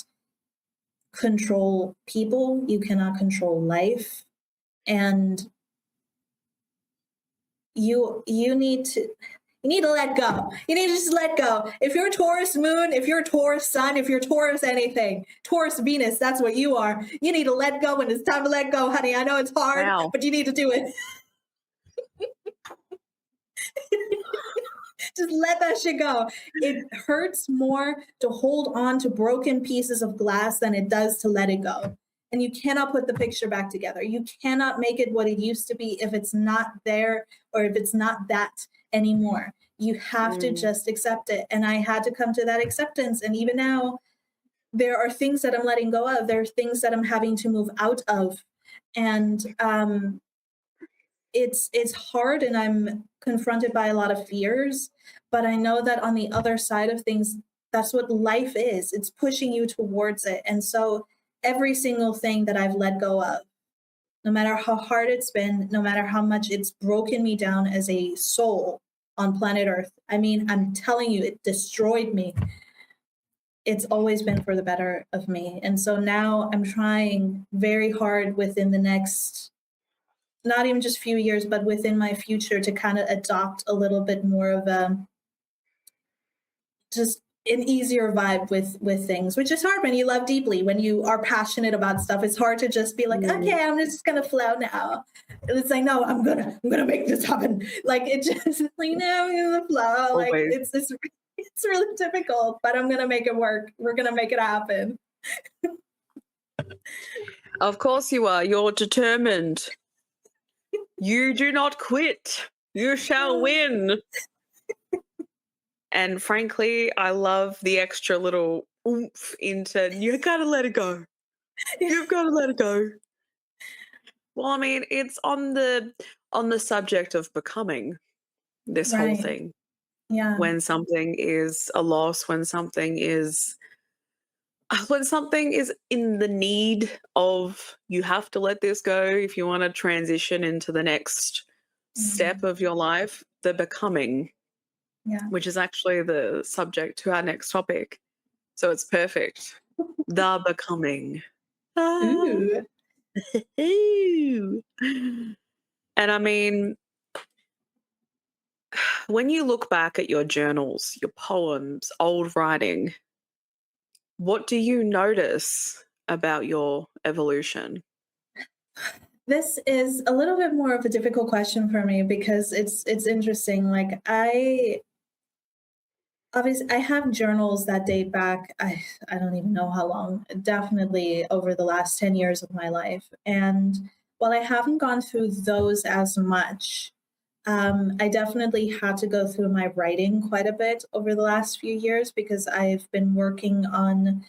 control people, you cannot control life, and you need to let go. You need to just let go. If you're a Taurus moon, if you're a Taurus sun, if you're Taurus anything, Taurus Venus, that's what you are. You need to let go when it's time to let go, honey. I know it's hard, Wow. but you need to do it. Just let that shit go. It hurts more to hold on to broken pieces of glass than it does to let it go. And you cannot put the picture back together. You cannot make it what it used to be if it's not there or if it's not that anymore. You have to just accept it. And I had to come to that acceptance. And even now, there are things that I'm letting go of. There are things that I'm having to move out of. And it's hard, and I'm confronted by a lot of fears, but I know that on the other side of things, that's what life is. It's pushing you towards it. And so every single thing that I've let go of, no matter how hard it's been, no matter how much it's broken me down as a soul on planet Earth, I mean, I'm telling you, it destroyed me. It's always been for the better of me. And so now I'm trying very hard within the next, not even just few years, but within my future, to kind of adopt a little bit more of a just an easier vibe with things, which is hard when you love deeply, when you are passionate about stuff. It's hard to just be like, okay, I'm just gonna flow now. It's like, no, I'm gonna make this happen. Like it just like, no, I'm gonna flow. Like it's really difficult, but I'm gonna make it work. We're gonna make it happen. Of course you are. You're determined. You do not quit. You shall win. And frankly, I love the extra little oomph into, you gotta let it go. You've got to let it go. Well, I mean, it's on the subject of becoming, this whole thing. Yeah. When something is a loss, when something is in the need of, you have to let this go if you want to transition into the next step of your life, the becoming, which is actually the subject to our next topic. So it's perfect. The becoming. Ooh. And I mean, when you look back at your journals, your poems, old writing, what do you notice about your evolution? This is a little bit more of a difficult question for me because it's interesting. Like I have journals that date back, I don't even know how long, definitely over the last 10 years of my life. And while I haven't gone through those as much, I definitely had to go through my writing quite a bit over the last few years because I've been working on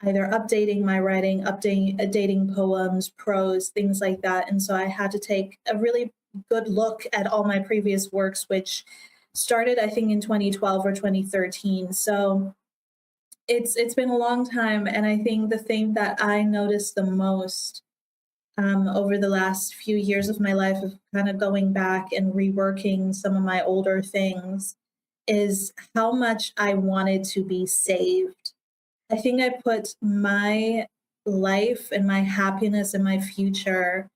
either updating my writing, updating poems, prose, things like that. And so I had to take a really good look at all my previous works, which started, I think, in 2012 or 2013. So it's been a long time, and I think the thing that I noticed the most over the last few years of my life of kind of going back and reworking some of my older things is how much I wanted to be saved. I think I put my life and my happiness and my future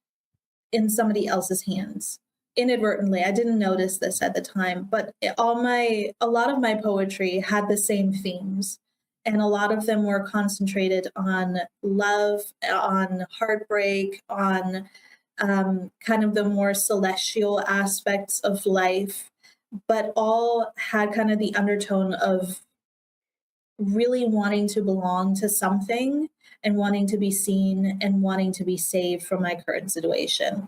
in somebody else's hands inadvertently. I didn't notice this at the time, but a lot of my poetry had the same themes, and a lot of them were concentrated on love, on heartbreak, on kind of the more celestial aspects of life, but all had kind of the undertone of really wanting to belong to something and wanting to be seen and wanting to be saved from my current situation.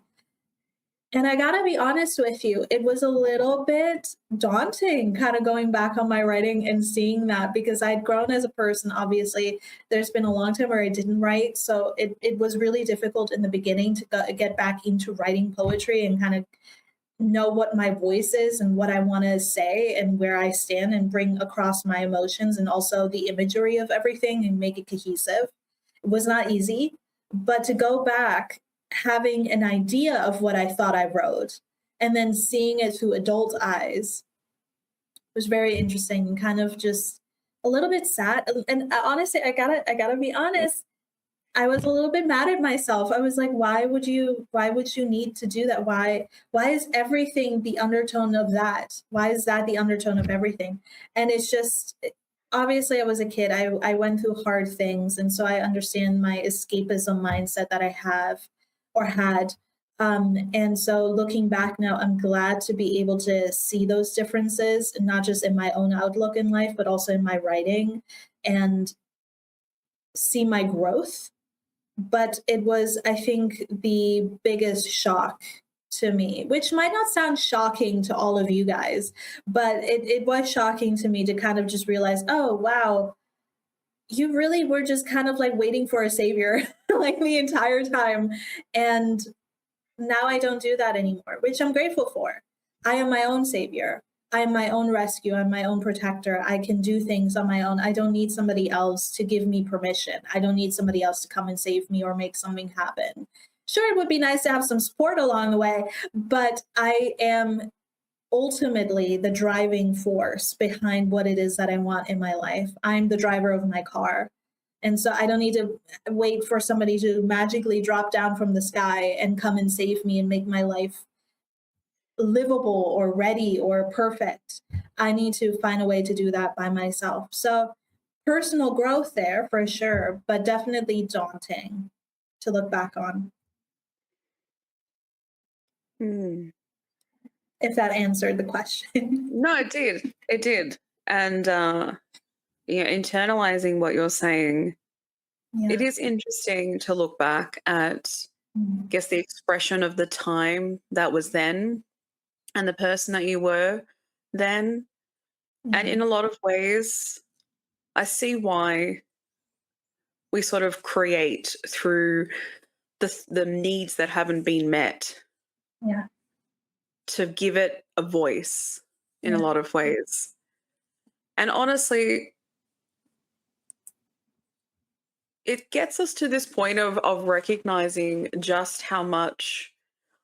And I gotta be honest with you, it was a little bit daunting kind of going back on my writing and seeing that because I'd grown as a person. Obviously, there's been a long time where I didn't write. So it was really difficult in the beginning to get back into writing poetry and kind of know what my voice is and what I want to say and where I stand and bring across my emotions and also the imagery of everything and make it cohesive. It was not easy, but to go back, having an idea of what I thought I wrote and then seeing it through adult eyes was very interesting and kind of just a little bit sad. And honestly, I gotta be honest, I was a little bit mad at myself. I was like, why would you need to do that? Why is everything the undertone of that? Why is that the undertone of everything? And it's just obviously I was a kid. I went through hard things and so I understand my escapism mindset that I have or had. And so looking back now, I'm glad to be able to see those differences, not just in my own outlook in life, but also in my writing and see my growth. But it was, I think, the biggest shock to me, which might not sound shocking to all of you guys, but it was shocking to me to kind of just realize, oh, wow, you really were just kind of like waiting for a savior like the entire time. And now I don't do that anymore, which I'm grateful for. I am my own savior. I am my own rescue. I'm my own protector. I can do things on my own. I don't need somebody else to give me permission. I don't need somebody else to come and save me or make something happen. Sure, it would be nice to have some support along the way, but I am ultimately the driving force behind what it is that I want in my life. I'm the driver of my car. And so I don't need to wait for somebody to magically drop down from the sky and come and save me and make my life livable or ready or perfect. I need to find a way to do that by myself. So personal growth there for sure, but definitely daunting to look back on. Hmm. If that answered the question. No, it did. It did. And internalizing what you're saying, Yeah. it is interesting to look back at, I guess, the expression of the time that was then and the person that you were then. And in a lot of ways, I see why we sort of create through the needs that haven't been met Yeah. to give it a voice in a Yeah. lot of ways. And honestly, it gets us to this point of recognizing just how much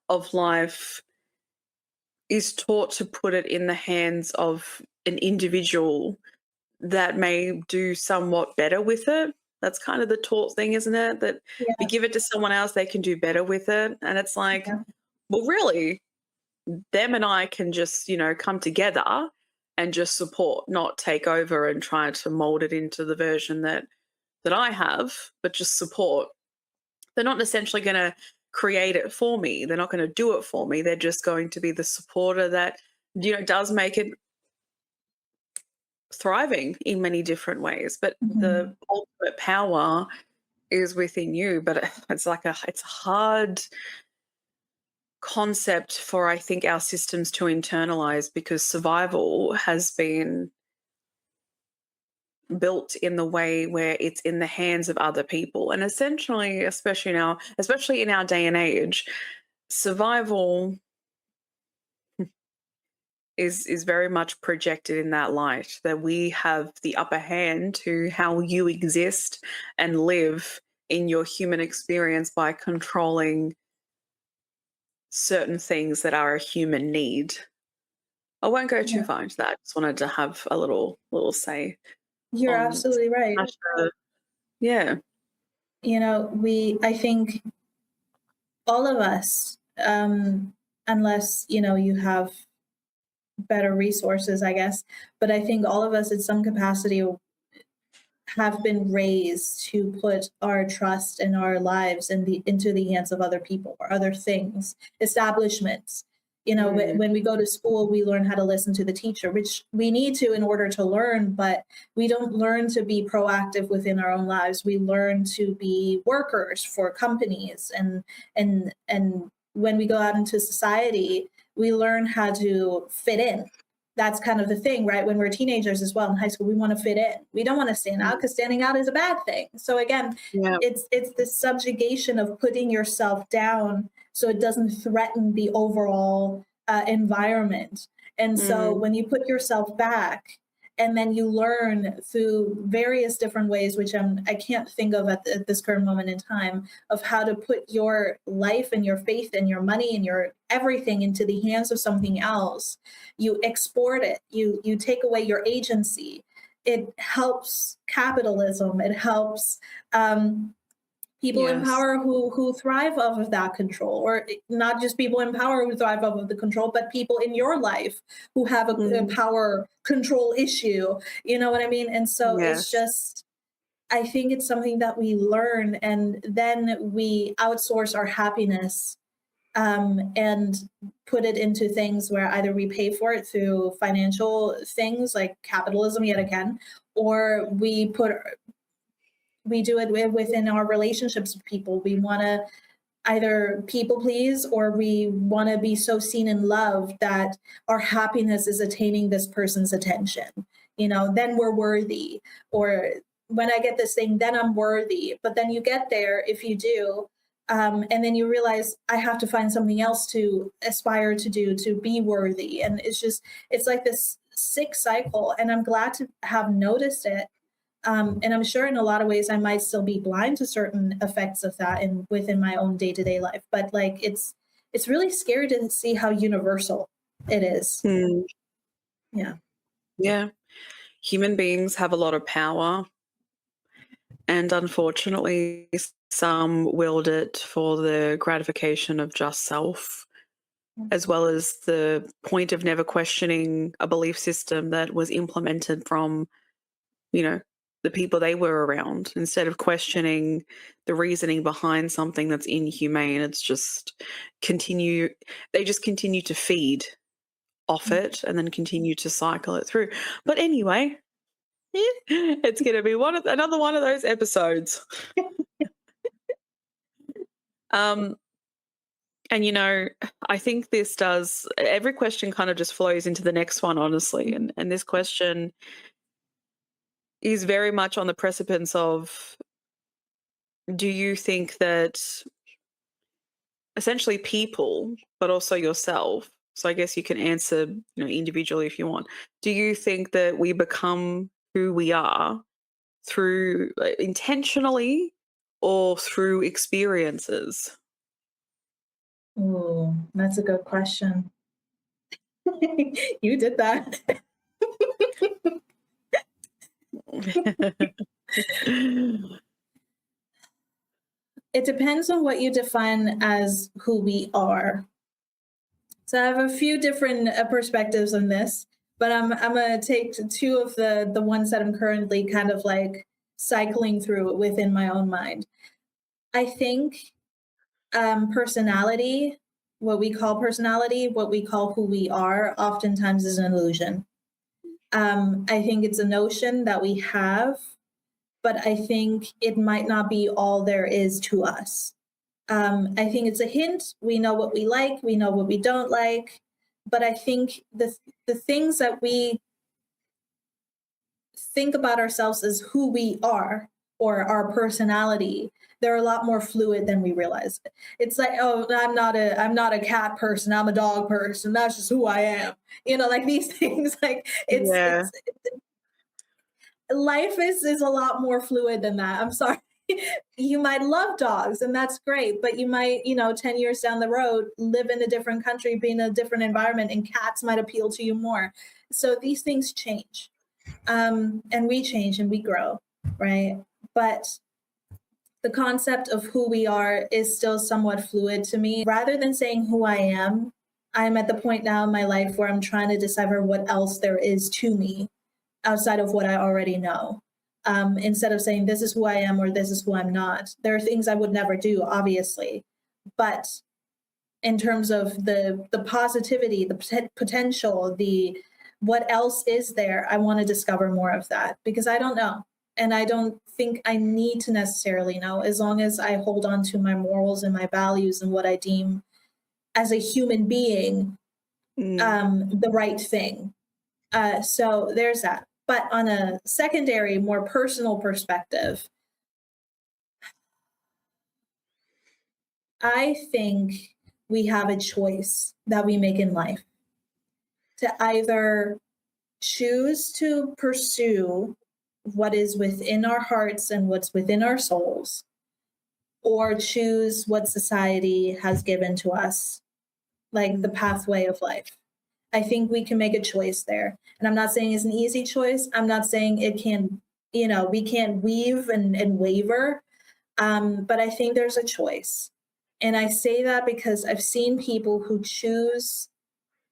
of life is taught to put it in the hands of an individual that may do somewhat better with it. That's kind of the taught thing, isn't it? That if you Yeah. give it to someone else, they can do better with it. And it's like, Yeah. well, really, them and I can just, come together and just support, not take over and try to mold it into the version that I have, but just support. They're not essentially going to create it for me. They're not going to do it for me. They're just going to be the supporter that, does make it thriving in many different ways. But the ultimate power is within you. But it's a hard concept for, I think, our systems to internalize, because survival has been built in the way where it's in the hands of other people. And essentially, especially in our day and age, survival is very much projected in that light, that we have the upper hand to how you exist and live in your human experience by controlling certain things that are a human need. I won't go too far into that. I just wanted to have a little say. You're absolutely right. Yeah. I think all of us, unless, you have better resources, I guess, but I think all of us in some capacity have been raised to put our trust and our lives into the hands of other people or other things, establishments. When we go to school, we learn how to listen to the teacher, which we need to in order to learn, but we don't learn to be proactive within our own lives. We learn to be workers for companies, and when we go out into society, we learn how to fit in. That's kind of the thing, right? When we're teenagers as well in high school, we want to fit in. We don't want to stand out, because standing out is a bad thing. So again, it's this subjugation of putting yourself down so it doesn't threaten the overall environment. And so when you put yourself back, and then you learn through various different ways, which I can't think of at this current moment in time, of how to put your life and your faith and your money and your everything into the hands of something else. You export it. You take away your agency. It helps capitalism. It helps people in power who thrive off of that control, or not just people in power who thrive off of the control, but people in your life who have a power control issue. You know what I mean? And so it's just, I think it's something that we learn, and then we outsource our happiness and put it into things where either we pay for it through financial things like capitalism yet again, or we do it within our relationships with people. We want to either people please, or we want to be so seen and loved that our happiness is attaining this person's attention. Then we're worthy. Or when I get this thing, then I'm worthy. But then you get there, if you do, and then you realize I have to find something else to aspire to do to be worthy. And it's like this sick cycle. And I'm glad to have noticed it. And I'm sure in a lot of ways I might still be blind to certain effects of that within my own day-to-day life. But like it's really scary to see how universal it is. Yeah. Yeah. Human beings have a lot of power. And unfortunately, some wield it for the gratification of just self, as well as the point of never questioning a belief system that was implemented from, the people they were around. Instead of questioning the reasoning behind something that's inhumane, it's just they just continue to feed off it and then continue to cycle it through. But anyway, it's going to be another one of those episodes. And I think every question kind of just flows into the next one, honestly. And this question is very much on the precipice of, do you think that essentially people, but also yourself, so I guess you can answer individually if you want, do you think that we become who we are through intentionally or through experiences? Oh, that's a good question. You did that. It depends on what you define as who we are. So I have a few different perspectives on this, but I'm going to take two of the ones that I'm currently kind of like cycling through within my own mind. I think Personality, what we call personality, what we call who we are, oftentimes is an illusion. I think it's a notion that we have, but I think it might not be all there is to us. I think it's a hint. We know what we like, we know what we don't like, but I think the things that we think about ourselves as who we are or our personality, they're a lot more fluid than we realize. It's like, oh, I'm not a cat person, I'm a dog person, that's just who I am. Like these things, like Yeah. it's life is a lot more fluid than that. I'm sorry. You might love dogs and that's great, but you might, 10 years down the road, live in a different country, be in a different environment, and cats might appeal to you more. So these things change. And we change and we grow, right? But the concept of who we are is still somewhat fluid to me. Rather than saying who I am, I'm at the point now in my life where I'm trying to decipher what else there is to me outside of what I already know. Instead of saying this is who I am or this is who I'm not. There are things I would never do, obviously, but in terms of the positivity, the potential, the what else is there, I want to discover more of that because I don't know, and I don't think I need to necessarily know as long as I hold on to my morals and my values and what I deem as a human being the right thing. So there's that. But on a secondary, more personal perspective, I think we have a choice that we make in life to either choose to pursue what is within our hearts and what's within our souls, or choose what society has given to us, like the pathway of life. I think we can make a choice there. And I'm not saying it's an easy choice. I'm not saying it can, we can't weave and waver. But I think there's a choice. And I say that because I've seen people who choose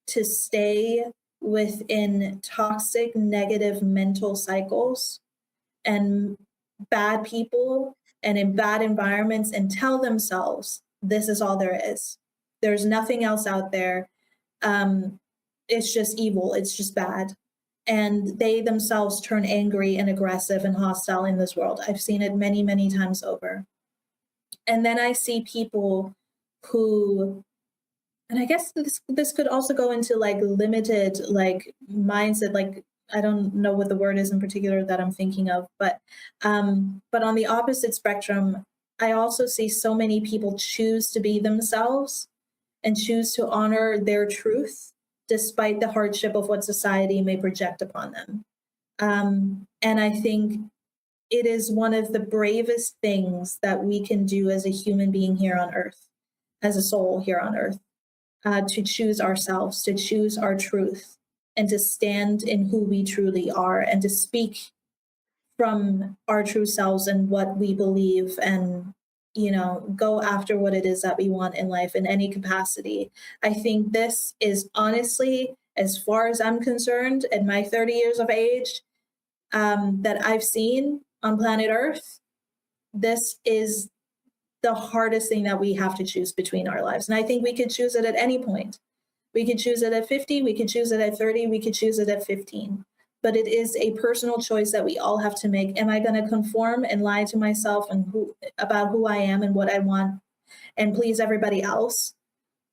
to stay within toxic, negative mental cycles and bad people and in bad environments and tell themselves, this is all there is. There's nothing else out there. It's just evil. It's just bad. And they themselves turn angry and aggressive and hostile in this world. I've seen it many, many times over. And then I see people who, and I guess this could also go into like limited like mindset, like I don't know what the word is in particular that I'm thinking of, but on the opposite spectrum, I also see so many people choose to be themselves and choose to honor their truth despite the hardship of what society may project upon them. And I think it is one of the bravest things that we can do as a human being here on earth, as a soul here on earth, to choose ourselves, to choose our truth, and to stand in who we truly are, and to speak from our true selves and what we believe, and go after what it is that we want in life in any capacity. I think this is honestly, as far as I'm concerned, at my 30 years of age, that I've seen on planet Earth, this is the hardest thing that we have to choose between our lives. And I think we could choose it at any point. We could choose it at 50, we could choose it at 30, we could choose it at 15. But it is a personal choice that we all have to make. Am I going to conform and lie to myself and about who I am and what I want and please everybody else?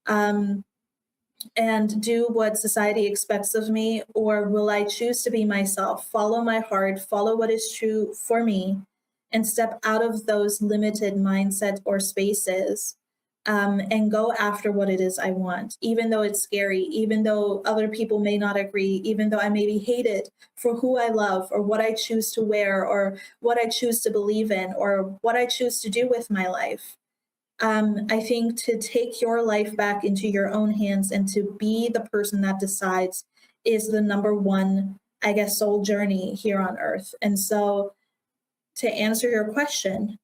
And do what society expects of me? Or will I choose to be myself, follow my heart, follow what is true for me, and step out of those limited mindset or spaces and go after what it is I want, even though it's scary, even though other people may not agree, even though I may be hated for who I love or what I choose to wear or what I choose to believe in or what I choose to do with my life. I think to take your life back into your own hands and to be the person that decides is the number one, I guess, soul journey here on earth. And so to answer your question,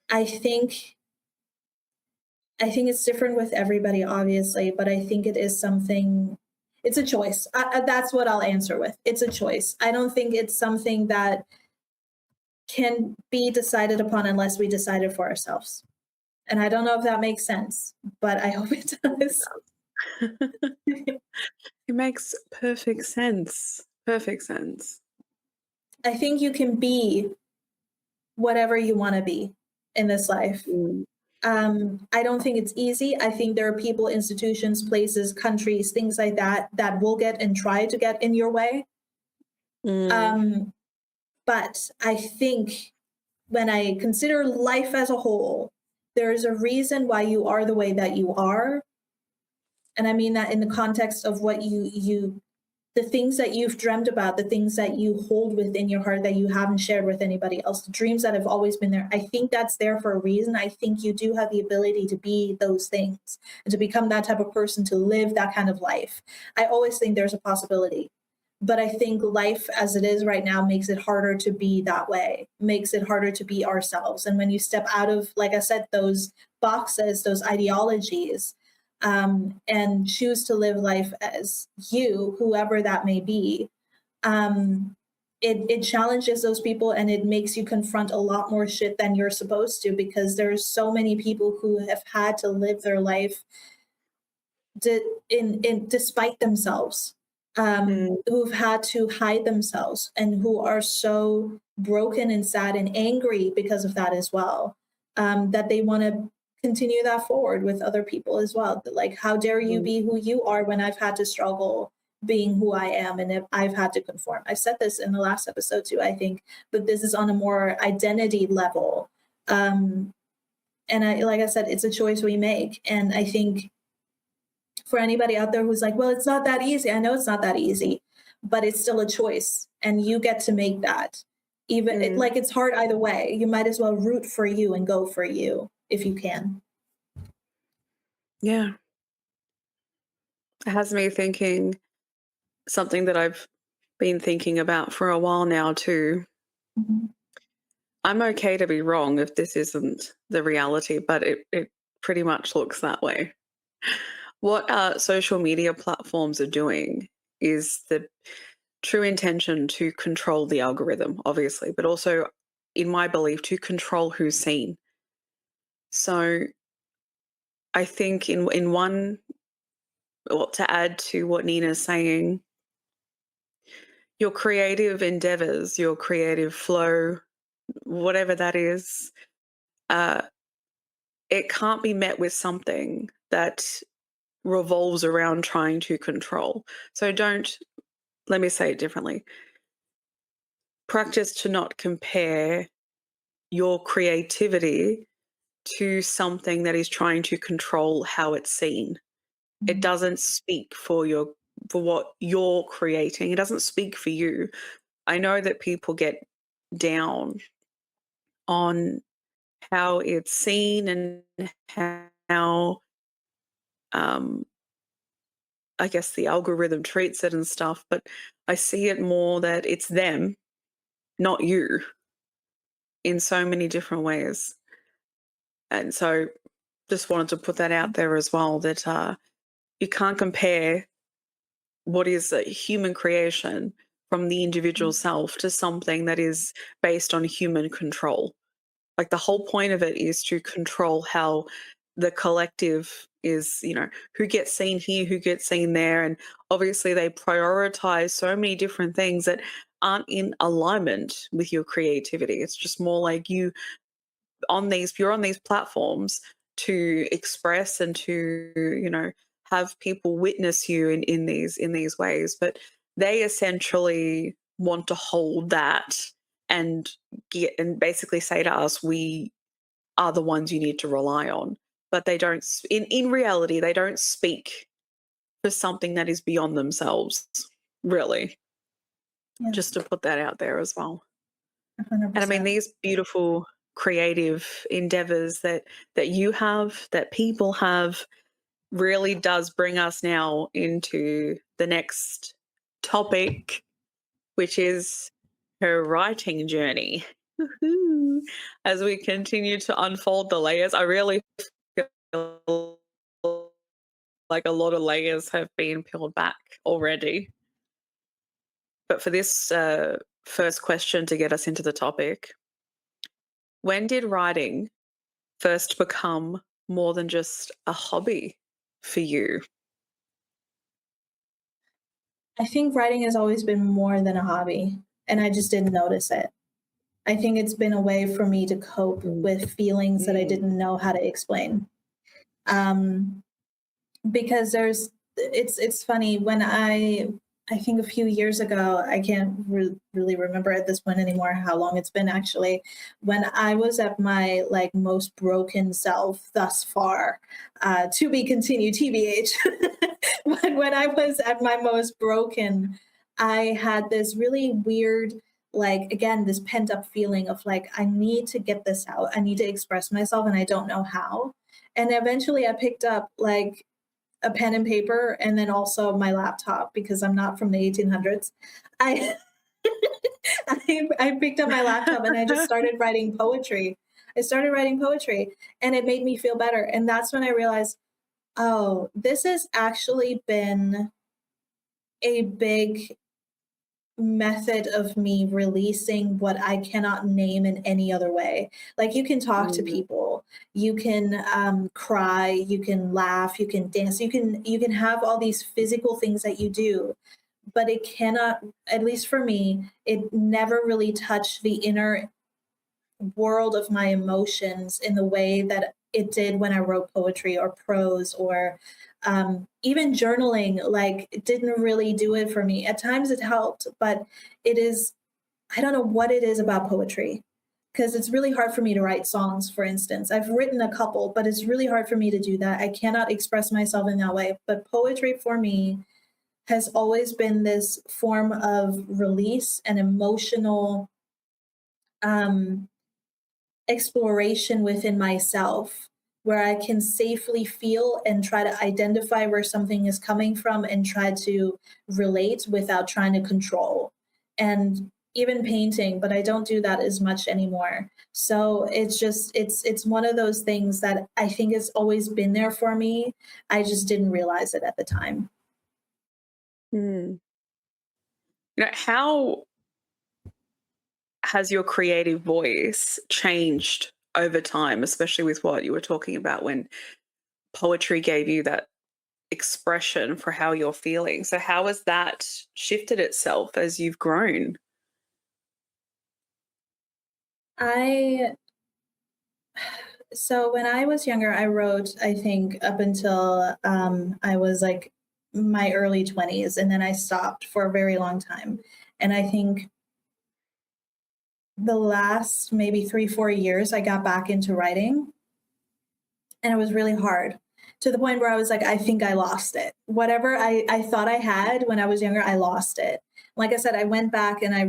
I think it's different with everybody, obviously, but I think it is something, it's a choice. That's what I'll answer with. It's a choice. I don't think it's something that can be decided upon unless we decide it for ourselves. And I don't know if that makes sense, but I hope it does. It makes perfect sense. Perfect sense. I think you can be whatever you want to be in this life. I don't think it's easy. I think there are people, institutions, places, countries, things like that, that will get and try to get in your way. But I think when I consider life as a whole, there's a reason why you are the way that you are. And I mean that in the context of what the things that you've dreamt about, the things that you hold within your heart that you haven't shared with anybody else, the dreams that have always been there. I think that's there for a reason. I think you do have the ability to be those things and to become that type of person, to live that kind of life. I always think there's a possibility. But I think life as it is right now makes it harder to be that way, makes it harder to be ourselves. And when you step out of, like I said, those boxes, those ideologies, and choose to live life as you, whoever that may be, it challenges those people, and it makes you confront a lot more shit than you're supposed to, because there's so many people who have had to live their life despite themselves, who've had to hide themselves, and who are so broken and sad and angry because of that as well, that they want to continue that forward with other people as well. Like, how dare you be who you are when I've had to struggle being who I am, and if I've had to conform. I said this in the last episode too, I think, but this is on a more identity level. And like I said, it's a choice we make. And I think for anybody out there who's like, well, it's not that easy. I know it's not that easy, but it's still a choice, and you get to make that. Even it's hard either way. You might as well root for you and go for you if you can. Yeah. It has me thinking something that I've been thinking about for a while now too. I'm okay to be wrong if this isn't the reality, but it pretty much looks that way. What social media platforms are doing is the true intention to control the algorithm, obviously, but also, in my belief, to control who's seen. So I think in one, well, to add to what Nina's saying, your creative endeavors, your creative flow, whatever that is, it can't be met with something that revolves around trying to control. So let me say it differently. Practice to not compare your creativity to something that is trying to control how it's seen. It doesn't speak for what you're creating. It doesn't speak for you. I know that people get down on how it's seen and how I guess the algorithm treats it and stuff, but I see it more that it's them, not you, in so many different ways. And so just wanted to put that out there as well, that you can't compare what is a human creation from the individual self to something that is based on human control. Like, the whole point of it is to control how the collective is, who gets seen here, who gets seen there. And obviously they prioritize so many different things that aren't in alignment with your creativity. It's just more like you're on these platforms to express and to, have people witness you in these ways. But they essentially want to hold that and basically say to us, we are the ones you need to rely on. But they don't, in reality, they don't speak for something that is beyond themselves, really. Yeah. Just to put that out there as well. 100%. And I mean, these beautiful creative endeavors that you have, that people have, really does bring us now into the next topic, which is her writing journey. As we continue to unfold the layers, I really feel like a lot of layers have been peeled back already. But for this first question to get us into the topic, when did writing first become more than just a hobby for you? I think writing has always been more than a hobby, and I just didn't notice it. I think it's been a way for me to cope Mm. with feelings that I Mm. didn't know how to explain. Um, because it's funny when I think a few years ago, I can't really remember at this point anymore how long it's been actually, when I was at my like most broken self thus far, to be continued TBH. When I was at my most broken, I had this really weird, like again, this pent up feeling of like, I need to get this out. I need to express myself and I don't know how. And eventually I picked up like a pen and paper and then also my laptop because I'm not from the 1800s. I I picked up my laptop and I just started writing poetry. I started writing poetry and it made me feel better. And that's when I realized, oh, this has actually been a big method of me releasing what I cannot name in any other way. Like you can talk to Mm. people, you can cry, you can laugh, you can dance, you can have all these physical things that you do, but it cannot, at least for me, it never really touched the inner world of my emotions in the way that it did when I wrote poetry or prose or even journaling. Like, it didn't really do it for me. At times it helped, but it is, I don't know what it is about poetry because it's really hard for me to write songs, for instance. I've written a couple, but it's really hard for me to do that. I cannot express myself in that way. But poetry for me has always been this form of release and emotional um, exploration within myself where I can safely feel and try to identify where something is coming from and try to relate without trying to control. And even painting, but I don't do that as much anymore. So it's just it's one of those things that I think has always been there for me. I just didn't realize it at the time. Mm. How has your creative voice changed over time, especially with what you were talking about when poetry gave you that expression for how you're feeling? So, how has that shifted itself as you've grown? I So when I was younger, I wrote, I think, up until I was like my early 20s, and then I stopped for a very long time. And I think the last maybe 3, 4 years, I got back into writing, and it was really hard to the point where I was like, I think I lost it. Whatever I thought I had when I was younger, I lost it. Like I said, I went back and I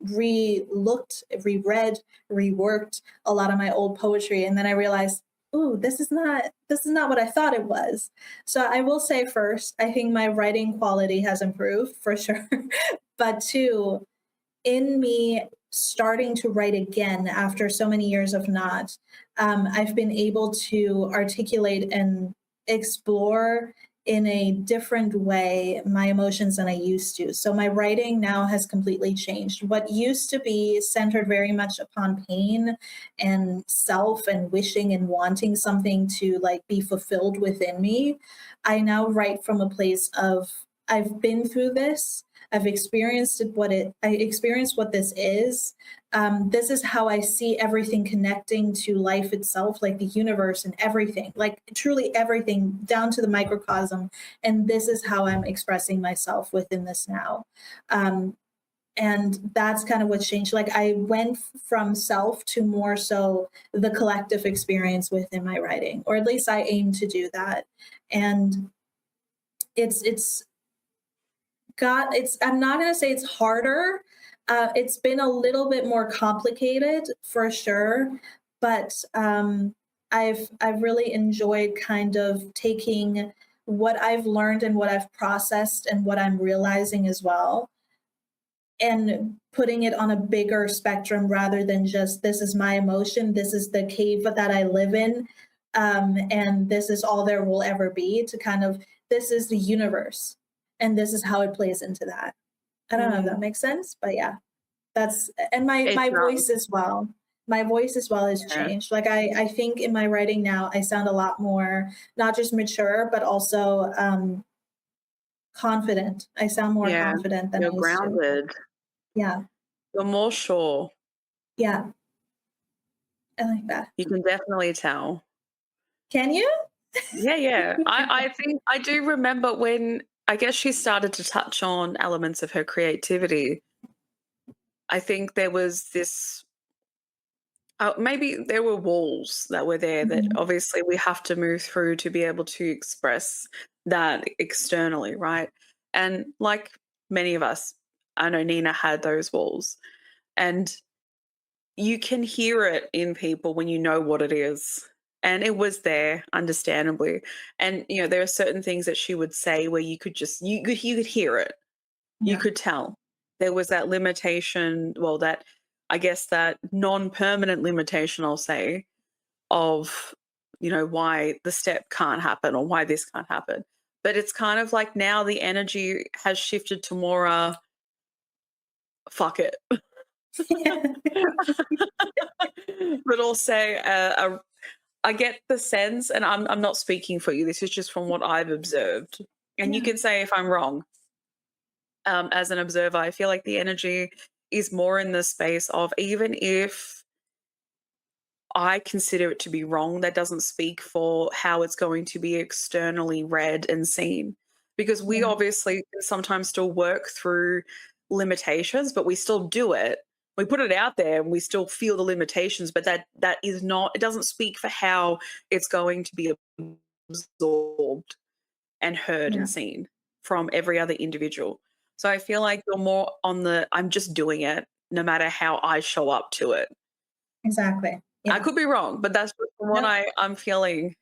re-looked, reread, reworked a lot of my old poetry, and then I realized, ooh, this is not what I thought it was. So I will say first, I think my writing quality has improved for sure. But two, in me starting to write again after so many years of not, I've been able to articulate and explore in a different way my emotions than I used to. So my writing now has completely changed. What used to be centered very much upon pain and self and wishing and wanting something to like be fulfilled within me, I now write from a place of I've been through this. I've experienced I experienced what this is. This is how I see everything connecting to life itself, like the universe and everything, like truly everything down to the microcosm. And this is how I'm expressing myself within this now. Um, and that's kind of what changed. Like I went from self to more so the collective experience within my writing, or at least I aim to do that. And it's I'm not going to say it's harder. It's been a little bit more complicated for sure, but I've really enjoyed kind of taking what I've learned and what I've processed and what I'm realizing as well, and putting it on a bigger spectrum rather than just this is my emotion, this is the cave that I live in, and this is all there will ever be. To kind of, this is the universe, and this is how it plays into that. I don't know if that Mm. makes sense, but yeah, that's, and my It my does. voice as well. my voice as well has Yeah. changed. Like I think in my writing now, I sound a lot more, not just mature, but also confident. I sound more Yeah. confident than I You're used to. grounded. Yeah. You're more sure. Yeah. I like that. You can definitely tell. Can you? Yeah, yeah. I think I do remember when I guess she started to touch on elements of her creativity. I think there was this maybe there were walls that were there that Mhm. obviously we have to move through to be able to express that externally, right? And like many of us, I know Nina had those walls. And you can hear it in people when you know what it is. And it was there, understandably. And there are certain things that she would say where you could just you could hear it. You Yeah. could tell. There was that limitation, well, that I guess that non-permanent limitation, I'll say, of why the step can't happen or why this can't happen. But it's kind of like now the energy has shifted to more fuck it. But also I get the sense, and I'm not speaking for you, this is just from what I've observed, and you Yeah. can say if I'm wrong. As an observer, I feel like the energy is more in the space of, even if I consider it to be wrong, that doesn't speak for how it's going to be externally read and seen. Because we Yeah. obviously can sometimes still work through limitations, but we still do it. We put it out there and we still feel the limitations, but that is not, it doesn't speak for how it's going to be absorbed and heard Yeah. and seen from every other individual. So I feel like you're more on the I'm just doing it no matter how I show up to it. Exactly. I Yeah. could be wrong, but that's just what No, I'm feeling.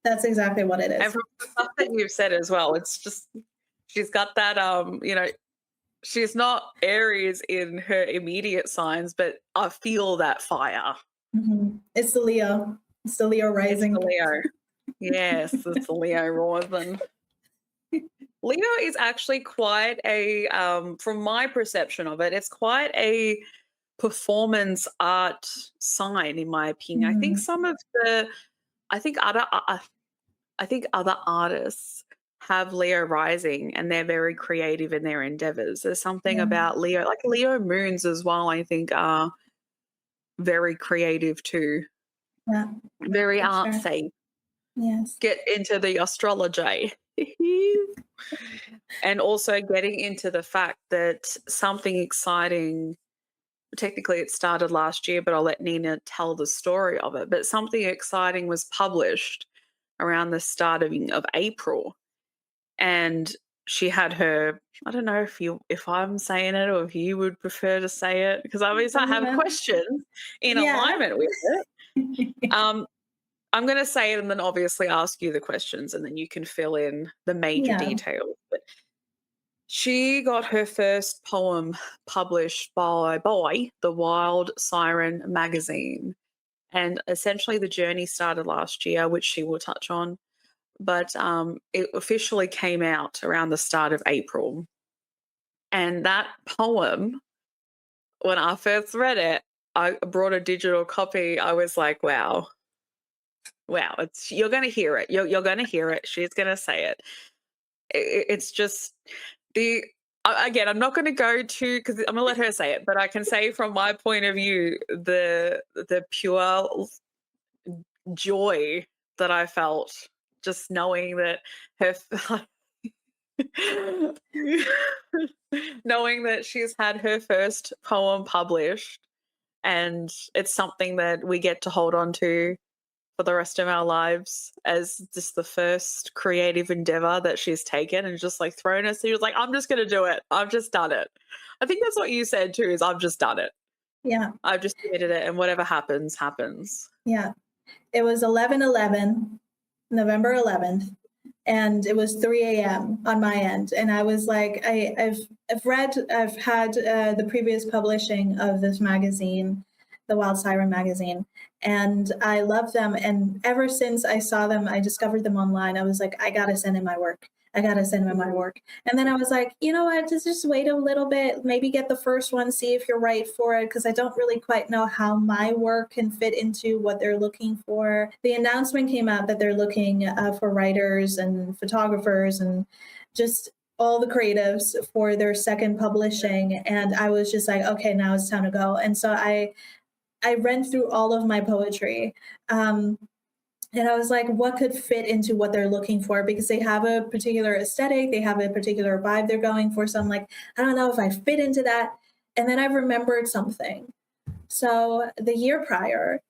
that's exactly what it And is. from the stuff that you've said as well, it's just she's got that she's not Aries in her immediate signs, but I feel that fire. It's the Leo. It's the Leo It's the rising. Leo. Yes, it's the Leo rising. Leo is actually quite a from my perception of it, it's quite a performance art sign, in my opinion. I think Mhm. some of the I think other I think other artists have Leo rising and they're very creative in their endeavors. There's something Yeah. about Leo, like Leo moons as well, I think are very creative too, Yeah. very For sure. artsy. Yes. Get into the astrology. And also getting into the fact that something exciting, technically it started last year, but I'll let Nina tell the story of it. But something exciting was published around the start of April. And she had her, I don't know if I'm saying it or if you would prefer to say it, because obviously I have questions in Yeah. alignment with it. I'm going to say it and then obviously ask you the questions and then you can fill in the major Yeah. details. But she got her first poem published by the Wild Siren magazine. And essentially the journey started last year, which she will touch on. But it officially came out around the start of April. And that poem, when I first read it, I brought a digital copy. I was like, wow, you're going to hear it. You're going to hear it. She's going to say it. It's just the again, I'm not going to go to because I'm going to let her say it, but I can say from my point of view the pure joy that I felt just knowing that her knowing that she's had her first poem published and it's something that we get to hold on to for the rest of our lives as just the first creative endeavor that she's taken and just like thrown us. She was like, I'm just going to do it. I've just done it. I think that's what you said too, is I've just done it. Yeah. I've just committed it and whatever happens, happens. Yeah. It was 11/11, November 11th, and it was 3 a.m. on my end. And I was like, I've had the previous publishing of this magazine, the Wild Siren magazine, and I love them. And ever since I saw them, I discovered them online. I was like, I gotta send in my work. I got to send him my work. And then I was like, you know what, just wait a little bit, maybe get the first one, see if you're right for it, because I don't really quite know how my work can fit into what they're looking for. The announcement came out that they're looking for writers and photographers and just all the creatives for their second publishing. And I was just like, okay, now it's time to go. And so I ran through all of my poetry. And I was like, what could fit into what they're looking for? Because they have a particular aesthetic, they have a particular vibe they're going for. So I'm like, I don't know if I fit into that. And then I remembered something. So the year prior,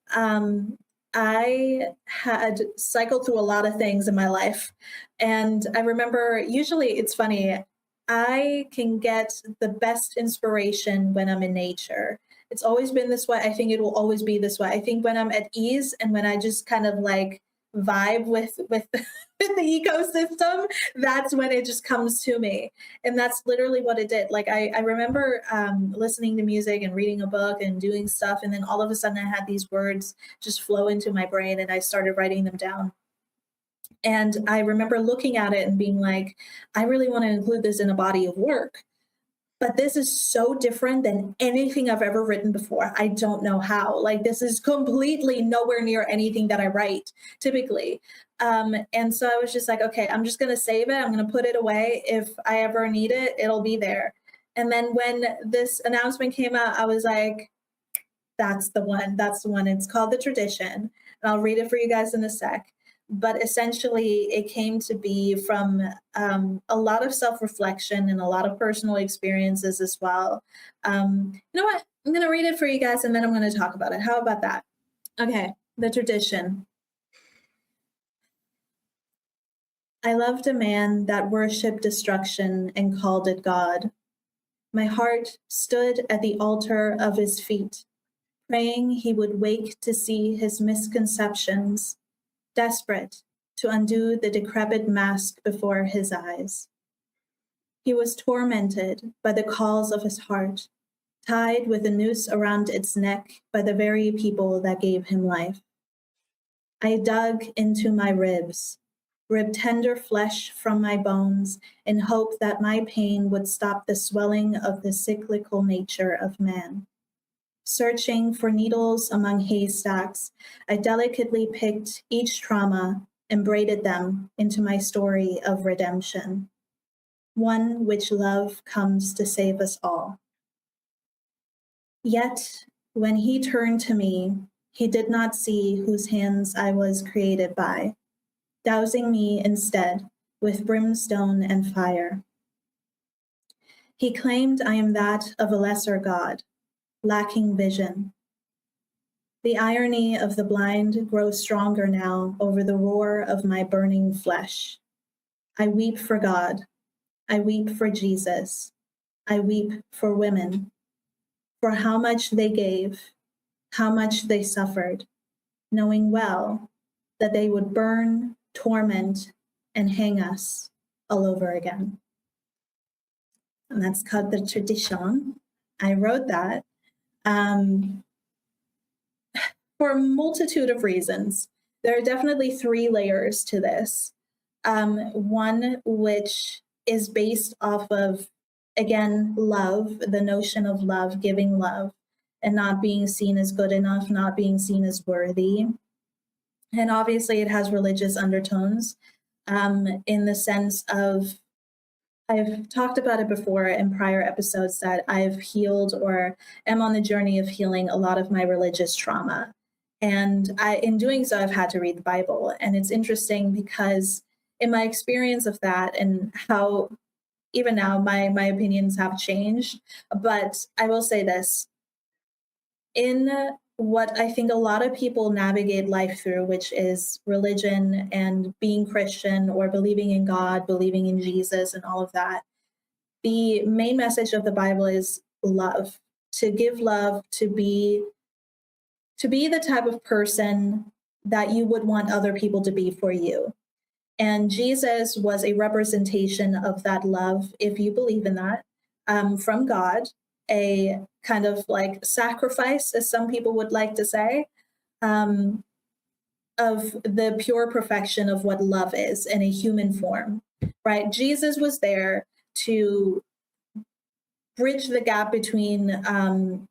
I had cycled through a lot of things in my life. And I remember, usually it's funny, I can get the best inspiration when I'm in nature. It's always been this way. I think it will always be this way. I think when I'm at ease and when I just kind of like vibe with the ecosystem, that's when it just comes to me. And that's literally what it did. Like I remember listening to music and reading a book and doing stuff. And then all of a sudden I had these words just flow into my brain and I started writing them down. And I remember looking at it and being like, I really want to include this in a body of work. But this is so different than anything I've ever written before. I don't know how. Like, this is completely nowhere near anything that I write typically. And so I was just like, okay, I'm just going to save it. I'm going to put it away. If I ever need it, it'll be there. And then when this announcement came out, I was like, that's the one. That's the one. It's called The Tradition. And I'll read it for you guys in a sec. But essentially, it came to be from a lot of self-reflection and a lot of personal experiences as well. You know what? I'm going to read it for you guys, and then I'm going to talk about it. How about that? Okay, The Tradition. I loved a man that worshipped destruction and called it God. My heart stood at the altar of his feet, praying he would wake to see his misconceptions, desperate to undo the decrepit mask before his eyes. He was tormented by the calls of his heart, tied with a noose around its neck by the very people that gave him life. I dug into my ribs, ripped tender flesh from my bones in hope that my pain would stop the swelling of the cyclical nature of man. Searching for needles among haystacks, I delicately picked each trauma and braided them into my story of redemption, one which love comes to save us all. Yet, when he turned to me, he did not see whose hands I was created by, dousing me instead with brimstone and fire. He claimed I am that of a lesser god, lacking vision. The irony of the blind grows stronger now over the roar of my burning flesh. I weep for God. I weep for Jesus. I weep for women, for how much they gave, how much they suffered, knowing well that they would burn, torment, and hang us all over again. And that's called The Tradition. I wrote that. For a multitude of reasons. There are definitely 3 layers to this. One which is based off of, again, love, the notion of love, giving love, and not being seen as good enough, not being seen as worthy. And obviously it has religious undertones in the sense of, I've talked about it before in prior episodes that I've healed or am on the journey of healing a lot of my religious trauma. And in doing so, I've had to read the Bible. And it's interesting because in my experience of that and how even now my opinions have changed. But I will say this, in what I think a lot of people navigate life through, which is religion and being Christian or believing in God, believing in Jesus and all of that, the main message of the Bible is love, to give love, to be the type of person that you would want other people to be for you. And Jesus was a representation of that love, if you believe in that, from God, a kind of like sacrifice, as some people would like to say, of the pure perfection of what love is in a human form, right? Jesus was there to bridge the gap between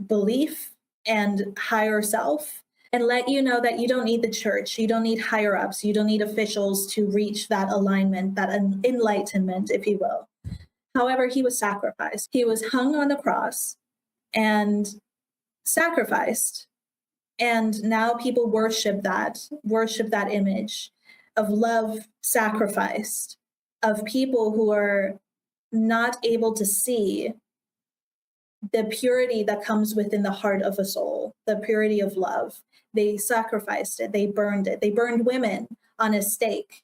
belief and higher self, and let you know that you don't need the church, you don't need higher ups, you don't need officials to reach that alignment, that enlightenment, if you will. However, he was sacrificed. He was hung on the cross and sacrificed. And now people worship that image of love sacrificed, of people who are not able to see the purity that comes within the heart of a soul, the purity of love. They sacrificed it. They burned it. They burned women on a stake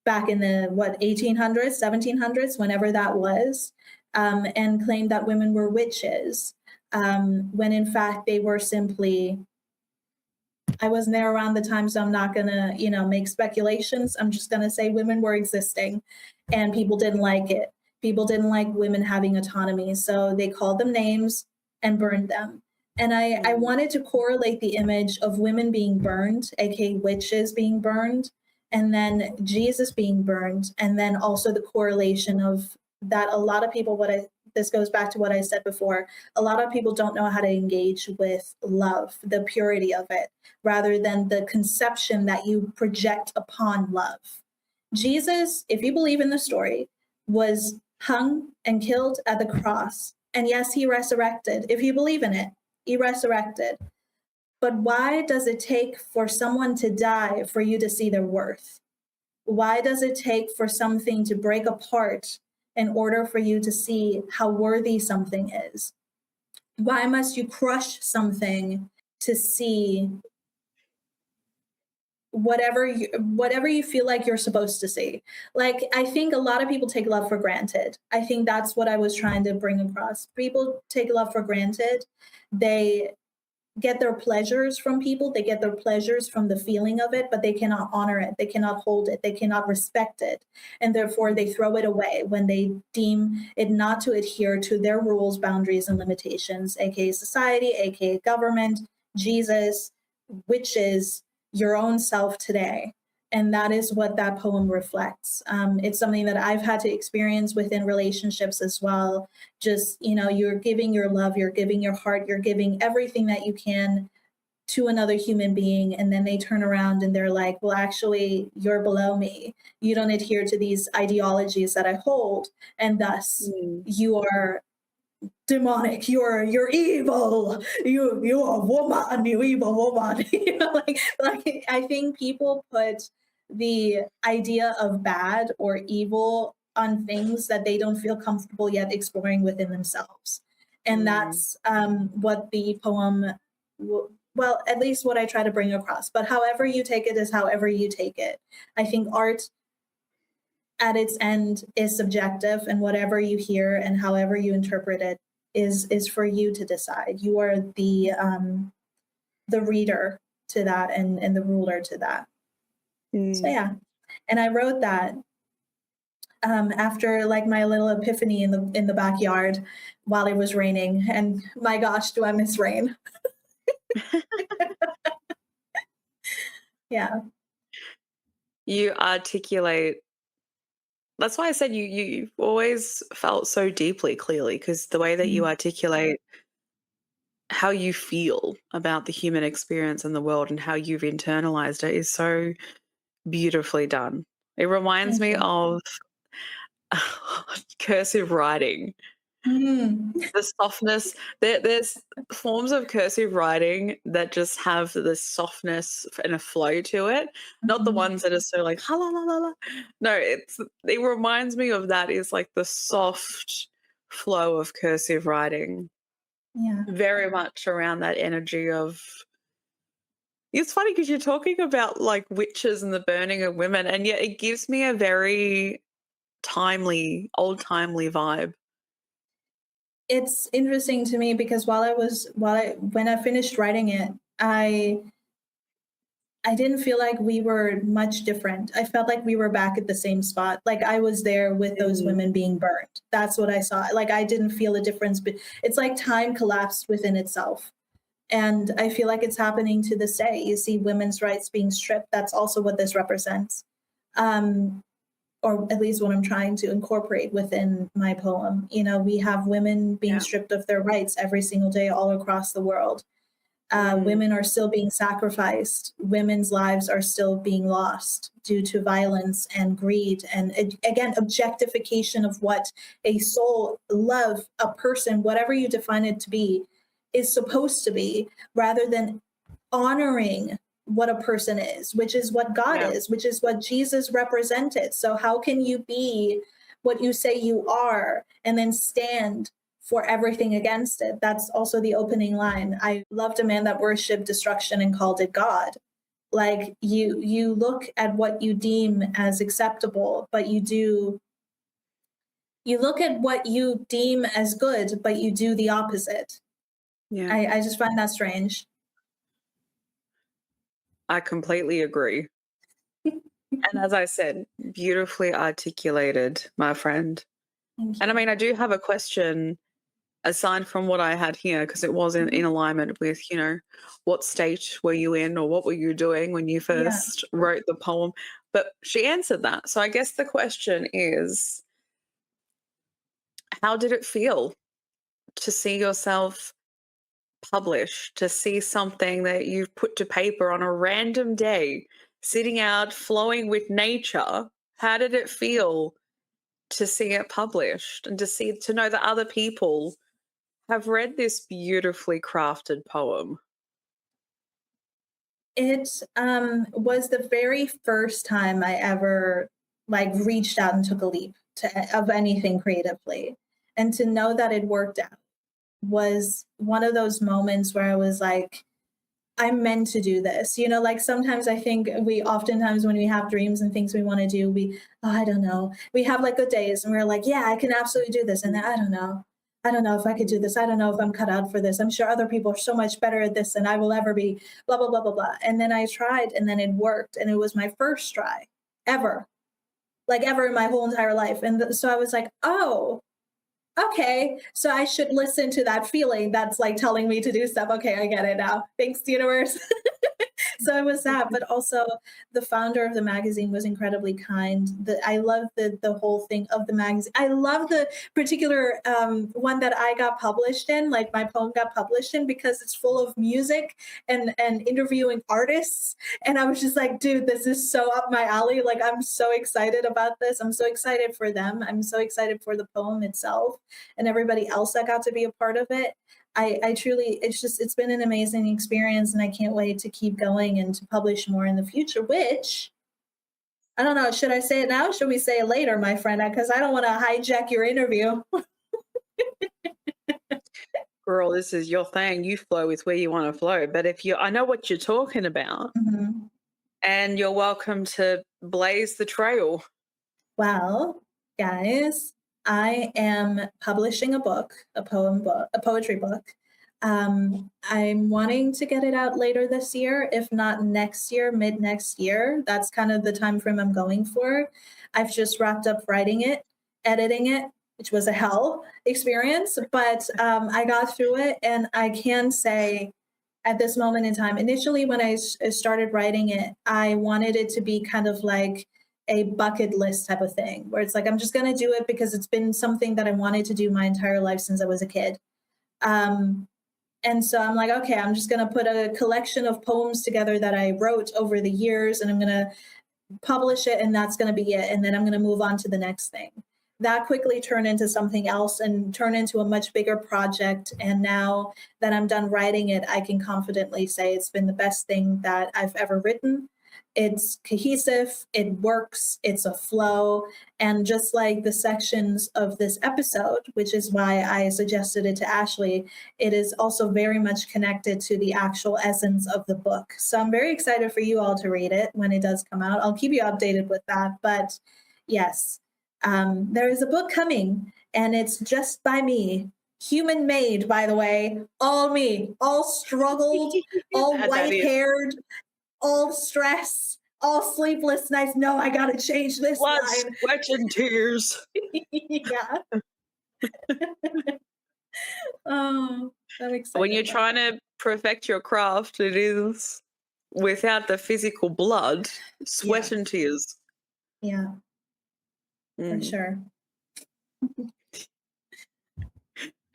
back in the 1800s, 1700s, whenever that was, and claimed that women were witches, when in fact they were simply. I wasn't there around the time, so I'm not gonna, make speculations. I'm just gonna say women were existing, and people didn't like it. People didn't like women having autonomy, so they called them names and burned them. And I wanted to correlate the image of women being burned, aka witches being burned, and then Jesus being burned, and then also the correlation of that. A lot of people, this goes back to what I said before, a lot of people don't know how to engage with love, the purity of it, rather than the conception that you project upon love. Jesus, if you believe in the story, was hung and killed at the cross. And yes, he resurrected. If you believe in it, he resurrected. But why does it take for someone to die for you to see their worth? Why does it take for something to break apart in order for you to see how worthy something is? Why must you crush something to see whatever you feel like you're supposed to see? Like, I think a lot of people take love for granted. I think that's what I was trying to bring across. People take love for granted. They get their pleasures from people. They get their pleasures from the feeling of it, but they cannot honor it. They cannot hold it. They cannot respect it. And therefore they throw it away when they deem it not to adhere to their rules, boundaries, and limitations, aka society, aka government, Jesus, witches, your own self today. And that is what that poem reflects. It's something that I've had to experience within relationships as well. Just, you're giving your love, you're giving your heart, you're giving everything that you can to another human being. And then they turn around and they're like, well, actually, you're below me. You don't adhere to these ideologies that I hold. And thus you are demonic, you're evil, you're a woman, you evil woman. like I think people put the idea of bad or evil on things that they don't feel comfortable yet exploring within themselves. And that's what the poem, well, at least what I try to bring across. But however you take it is however you take it. I think art at its end is subjective, and whatever you hear and however you interpret it is for you to decide. You are the reader to that and the ruler to that. So yeah, and I wrote that after like my little epiphany in the backyard while it was raining. And my gosh, do I miss rain? Yeah. You articulate. That's why I said you've always felt so deeply, clearly, because the way that you articulate how you feel about the human experience in the world and how you've internalized it is so beautifully done. It reminds me of cursive writing. The softness. There's forms of cursive writing that just have this softness and a flow to it. Not the ones that are so like ha la la la la. No, it reminds me of that. Is like the soft flow of cursive writing. Yeah. Very much around that energy of. It's funny because you're talking about like witches and the burning of women, and yet it gives me a very timely, old-timely vibe. It's interesting to me because when I finished writing it, I didn't feel like we were much different. I felt like we were back at the same spot. Like I was there with those women being burned. That's what I saw. Like I didn't feel a difference, but it's like time collapsed within itself. And I feel like it's happening to this day. You see women's rights being stripped. That's also what this represents. Or at least what I'm trying to incorporate within my poem. You know, we have women being stripped of their rights every single day all across the world. Women are still being sacrificed. Women's lives are still being lost due to violence and greed. And again, objectification of what a soul, love, a person, whatever you define it to be, is supposed to be, rather than honoring what a person is, which is what God is, which is what Jesus represented. So how can you be what you say you are and then stand for everything against it? That's also the opening line. I loved a man that worshiped destruction and called it God. Like you look at what you deem as acceptable, but you look at what you deem as good, but you do the opposite. Yeah. I just find that strange. I completely agree. And as I said, beautifully articulated, my friend. And I mean, I do have a question aside from what I had here, because it wasn't in alignment with, you know, what state were you in or what were you doing when you first wrote the poem? But she answered that. So I guess the question is, how did it feel to see yourself published, to see something that you've put to paper on a random day, sitting out, flowing with nature? How did it feel to see it published and to know that other people have read this beautifully crafted poem? It was the very first time I ever reached out and took a leap of anything creatively. And to know that it worked out was one of those moments where I was like, I'm meant to do this. You know, like sometimes I think oftentimes when we have dreams and things we want to do, I don't know, we have like good days and we're like, yeah, I can absolutely do this. And then I don't know if I could do this. I don't know if I'm cut out for this. I'm sure other people are so much better at this than I will ever be, blah, blah, blah, blah, blah. And then I tried and then it worked. And it was my first try ever, ever in my whole entire life. And so I was like, oh, okay, so I should listen to that feeling that's like telling me to do stuff. Okay, I get it now. Thanks, universe. So it was that, but also the founder of the magazine was incredibly kind. I love the whole thing of the magazine. I love the particular one that I got published in, like my poem got published in, because it's full of music and interviewing artists. And I was just like, dude, this is so up my alley. Like, I'm so excited about this. I'm so excited for them. I'm so excited for the poem itself and everybody else that got to be a part of it. I truly, it's been an amazing experience, and I can't wait to keep going and to publish more in the future, which, I don't know, should I say it now? Should we say it later, my friend? Because I don't want to hijack your interview. Girl, this is your thing. You flow with where you want to flow. But I know what you're talking about, and you're welcome to blaze the trail. Well, guys, I am publishing a poetry book. I'm wanting to get it out later this year, if not next year, mid next year. That's kind of the time frame I'm going for. I've just wrapped up writing it, editing it, which was a hell experience, but I got through it. And I can say at this moment in time, initially when I started writing it, I wanted it to be kind of like a bucket list type of thing, where it's like, I'm just going to do it because it's been something that I wanted to do my entire life since I was a kid. And so I'm like, okay, I'm just going to put a collection of poems together that I wrote over the years, and I'm going to publish it, and that's going to be it. And then I'm going to move on to the next thing. That quickly turned into something else and turned into a much bigger project. And now that I'm done writing it, I can confidently say it's been the best thing that I've ever written. It's cohesive, it works, it's a flow. And just like the sections of this episode, which is why I suggested it to Ashley, it is also very much connected to the actual essence of the book. So I'm very excited for you all to read it when it does come out. I'll keep you updated with that. But yes, there is a book coming, and it's just by me. Human made, by the way, all me, all struggled, all white-haired, all stress, all sleepless nights. No, I gotta change this blood, line. sweat, and tears. Yeah. Oh, I'm excited. When you're trying to perfect your craft, it is without the physical blood, sweat Yeah. and tears. Yeah, for Mm. sure.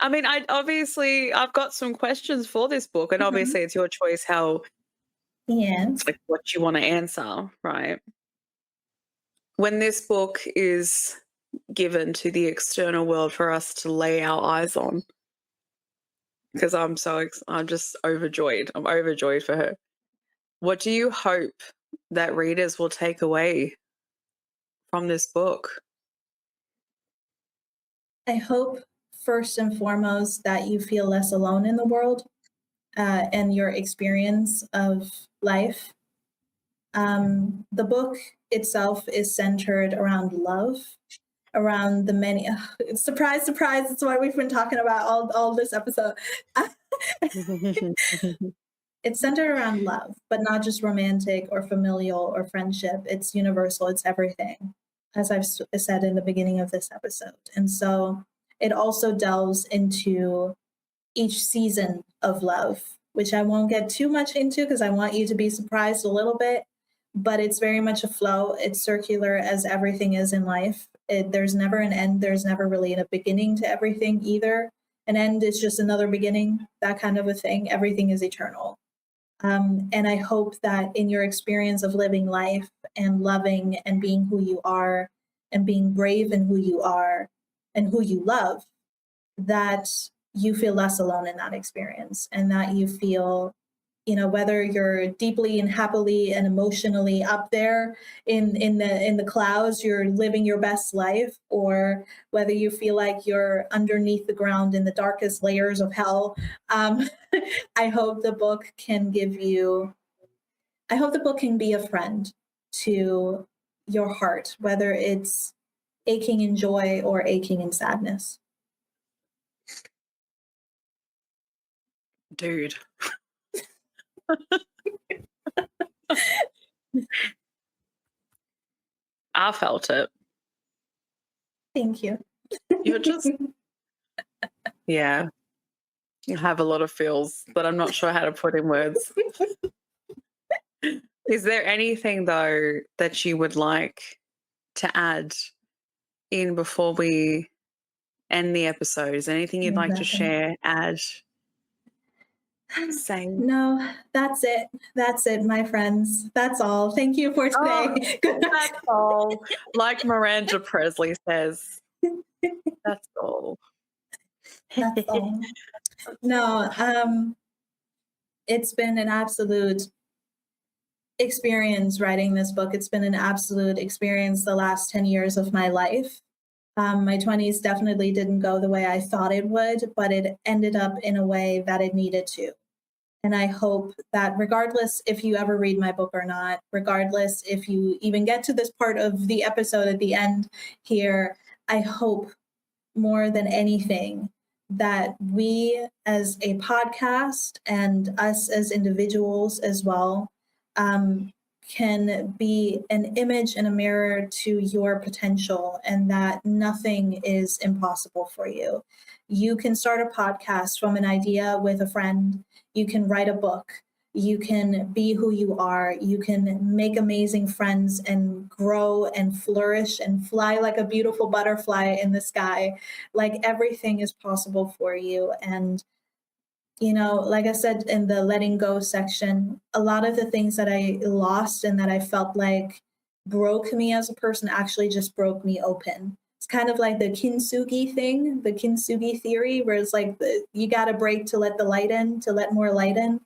I mean, I've got some questions for this book, and obviously it's your choice how, Yes. like, what you want to answer, right? When this book is given to the external world for us to lay our eyes on, because I'm just overjoyed. I'm overjoyed for her. What do you hope that readers will take away from this book? I hope first and foremost that you feel less alone in the world and your experience of life. The book itself is centered around love, around the many. Surprise, surprise! It's what we've been talking about all this episode. It's centered around love, but not just romantic or familial or friendship. It's universal. It's everything, as I've said in the beginning of this episode. And so it also delves into each season of love, which I won't get too much into because I want you to be surprised a little bit. But it's very much a flow. It's circular as everything is in life. There's never an end. There's never really a beginning to everything either. An end is just another beginning, that kind of a thing. Everything is eternal. And I hope that in your experience of living life and loving and being who you are and being brave in who you are and who you love, that you feel less alone in that experience and that you feel, whether you're deeply and happily and emotionally up there in the clouds, you're living your best life, or whether you feel like you're underneath the ground in the darkest layers of hell. I hope the book can be a friend to your heart, whether it's aching in joy or aching in sadness. Dude. I felt it. Thank you. You're just, yeah. You have a lot of feels, but I'm not sure how to put in words. Is there anything, though, that you would like to add in before we end the episode? Is there anything you'd like to share, add, say? No, that's it. That's it, my friends. That's all. Thank you for today. That's all. Like Miranda Presley says, that's all. That's all. No, it's been an absolute experience writing this book. It's been an absolute experience the last 10 years of my life. My 20s definitely didn't go the way I thought it would, but it ended up in a way that it needed to. And I hope that regardless if you ever read my book or not, regardless if you even get to this part of the episode at the end here, I hope more than anything that we as a podcast and us as individuals as well can be an image and a mirror to your potential, and that nothing is impossible for you. You can start a podcast from an idea with a friend. You can write a book. You can be who you are. You can make amazing friends and grow and flourish and fly like a beautiful butterfly in the sky. Like, everything is possible for you. And like I said in the letting go section, a lot of the things that I lost and that I felt like broke me as a person actually just broke me open. It's kind of like the kintsugi thing, the kintsugi theory, where it's like you got to break to let the light in, to let more light in.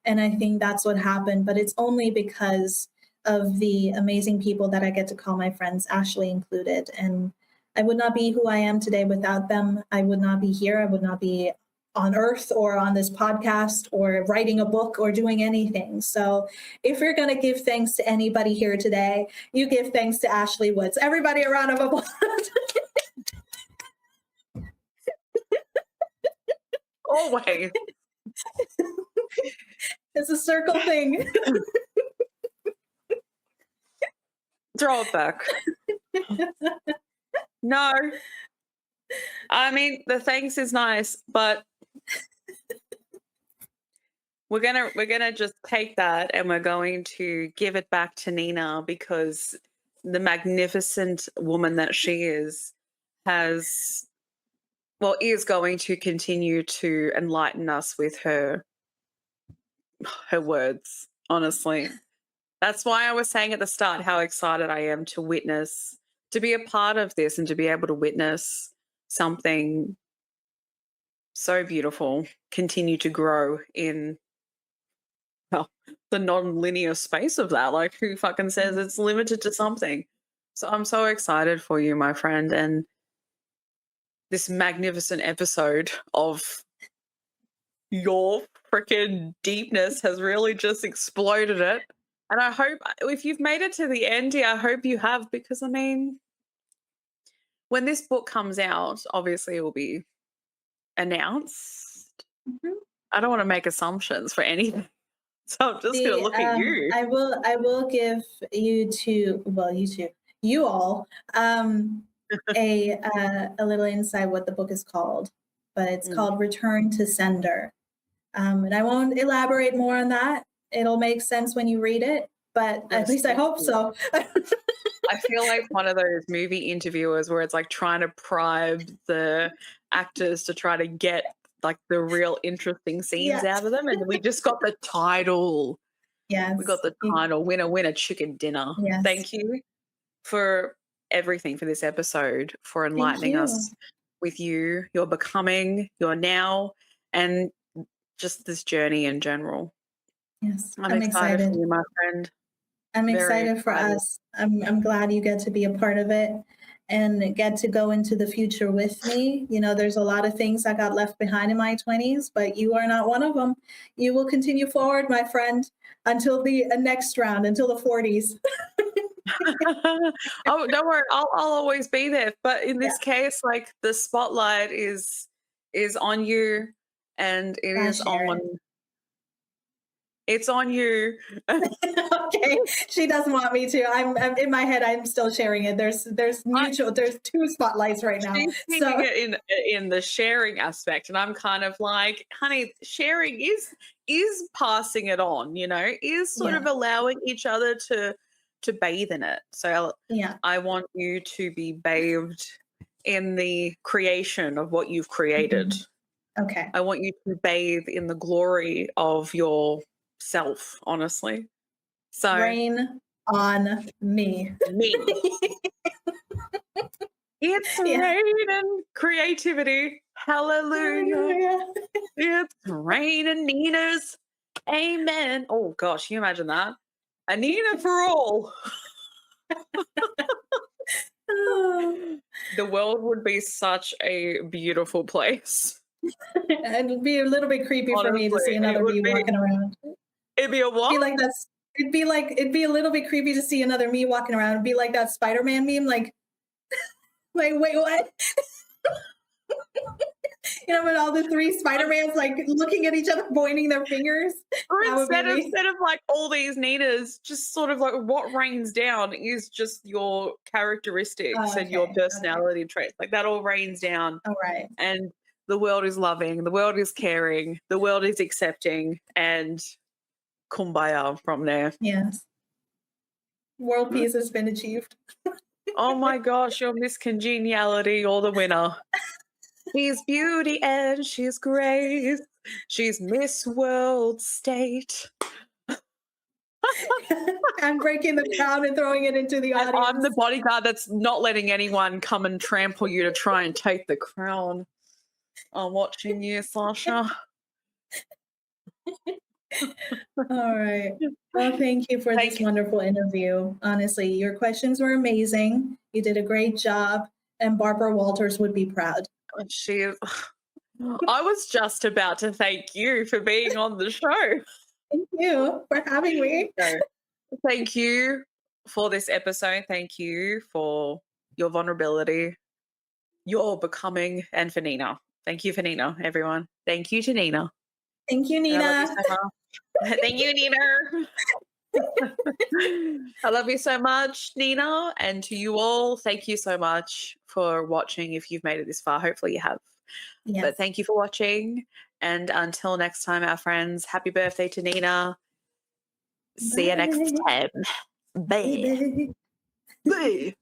And I think that's what happened. But it's only because of the amazing people that I get to call my friends, Ashley included. And I would not be who I am today without them. I would not be here. I would not be on earth or on this podcast or writing a book or doing anything. So if you're going to give thanks to anybody here today, you give thanks to Ashley Woods. Everybody a round of applause. Always. It's a circle thing. Throw it back. No. I mean, the thanks is nice, but we're gonna just take that and we're going to give it back to Nina because the magnificent woman that she has is going to continue to enlighten us with her words, honestly. That's why I was saying at the start how excited I am to be a part of this and to be able to witness something so beautiful continue to grow in the non-linear space of that. Like, who fucking says it's limited to something? So I'm so excited for you, my friend, and this magnificent episode of your freaking deepness has really just exploded it. And I hope if you've made it to the end, I hope you have, because I mean, when this book comes out, obviously it will be announced. Mhm. I don't want to make assumptions for anything. So I'm just going to look at you. I will give you you all, a little insight what the book is called, but it's called Return to Sender. And I won't elaborate more on that. It'll make sense when you read it, but at least I hope so. I feel like one of those movie interviewers where it's like trying to bribe the actors to try to get like the real interesting scenes out of them. And we just got the title. Yes. We got the title, Winner, Chicken Dinner. Yes. Thank you for everything for this episode, for enlightening us with you, your becoming, your now, and just this journey in general. Yes. I'm excited for you, my friend. I'm excited for us. I'm glad you get to be a part of it and get to go into the future with me. You know, there's a lot of things I got left behind in my 20s, but you are not one of them. You will continue forward, my friend, until the next round, until the 40s. Oh, don't worry, I'll always be there. But in this case, like, the spotlight is on you, and it's on you. Okay, she doesn't want me to. I'm in my head. I'm still sharing it. There's two spotlights right now. She's thinking it in the sharing aspect, and I'm kind of like, honey, sharing is passing it on. You know, is sort of allowing each other to bathe in it. So I want you to be bathed in the creation of what you've created. Okay. I want you to bathe in the glory of your self, honestly. So rain on me. It's raining creativity. Hallelujah. It's raining Ninas. Amen. Oh gosh, can you imagine that? A Nina for all. The world would be such a beautiful place. It'd be a little bit creepy for me to see another me walking around. It'd be a what? It'd be a little bit creepy to see another me walking around. It'd be like that Spider-Man meme, like wait, what? You know, when all the three Spider-Mans like looking at each other, pointing their fingers. Or instead of like all these Ninas, just sort of like what rains down is just your characteristics and your personality traits. Like that all rains down. All right. And the world is loving, the world is caring, the world is accepting, and kumbaya from there. Yes. World peace has been achieved. Oh my gosh, your Miss Congeniality, you're the winner. She's beauty and she's grace. She's Miss World State. I'm breaking the crown and throwing it into the audience. I'm the bodyguard that's not letting anyone come and trample you to try and take the crown. I'm watching you, Sasha. All right. Well, thank you for this wonderful interview. Honestly, your questions were amazing. You did a great job, and Barbara Walters would be proud. I was just about to thank you for being on the show. Thank you for having me. Thank you for this episode. Thank you for your vulnerability, your becoming, and for Nina. Thank you for Nina, everyone. Thank you to Nina. Thank you, Nina. Thank you, Nina. I love you so much, Nina. And to you all, thank you so much for watching if you've made it this far. Hopefully you have. Yes. But thank you for watching. And until next time, our friends, happy birthday to Nina. See you next Bye. time. Bye. Bye. Bye.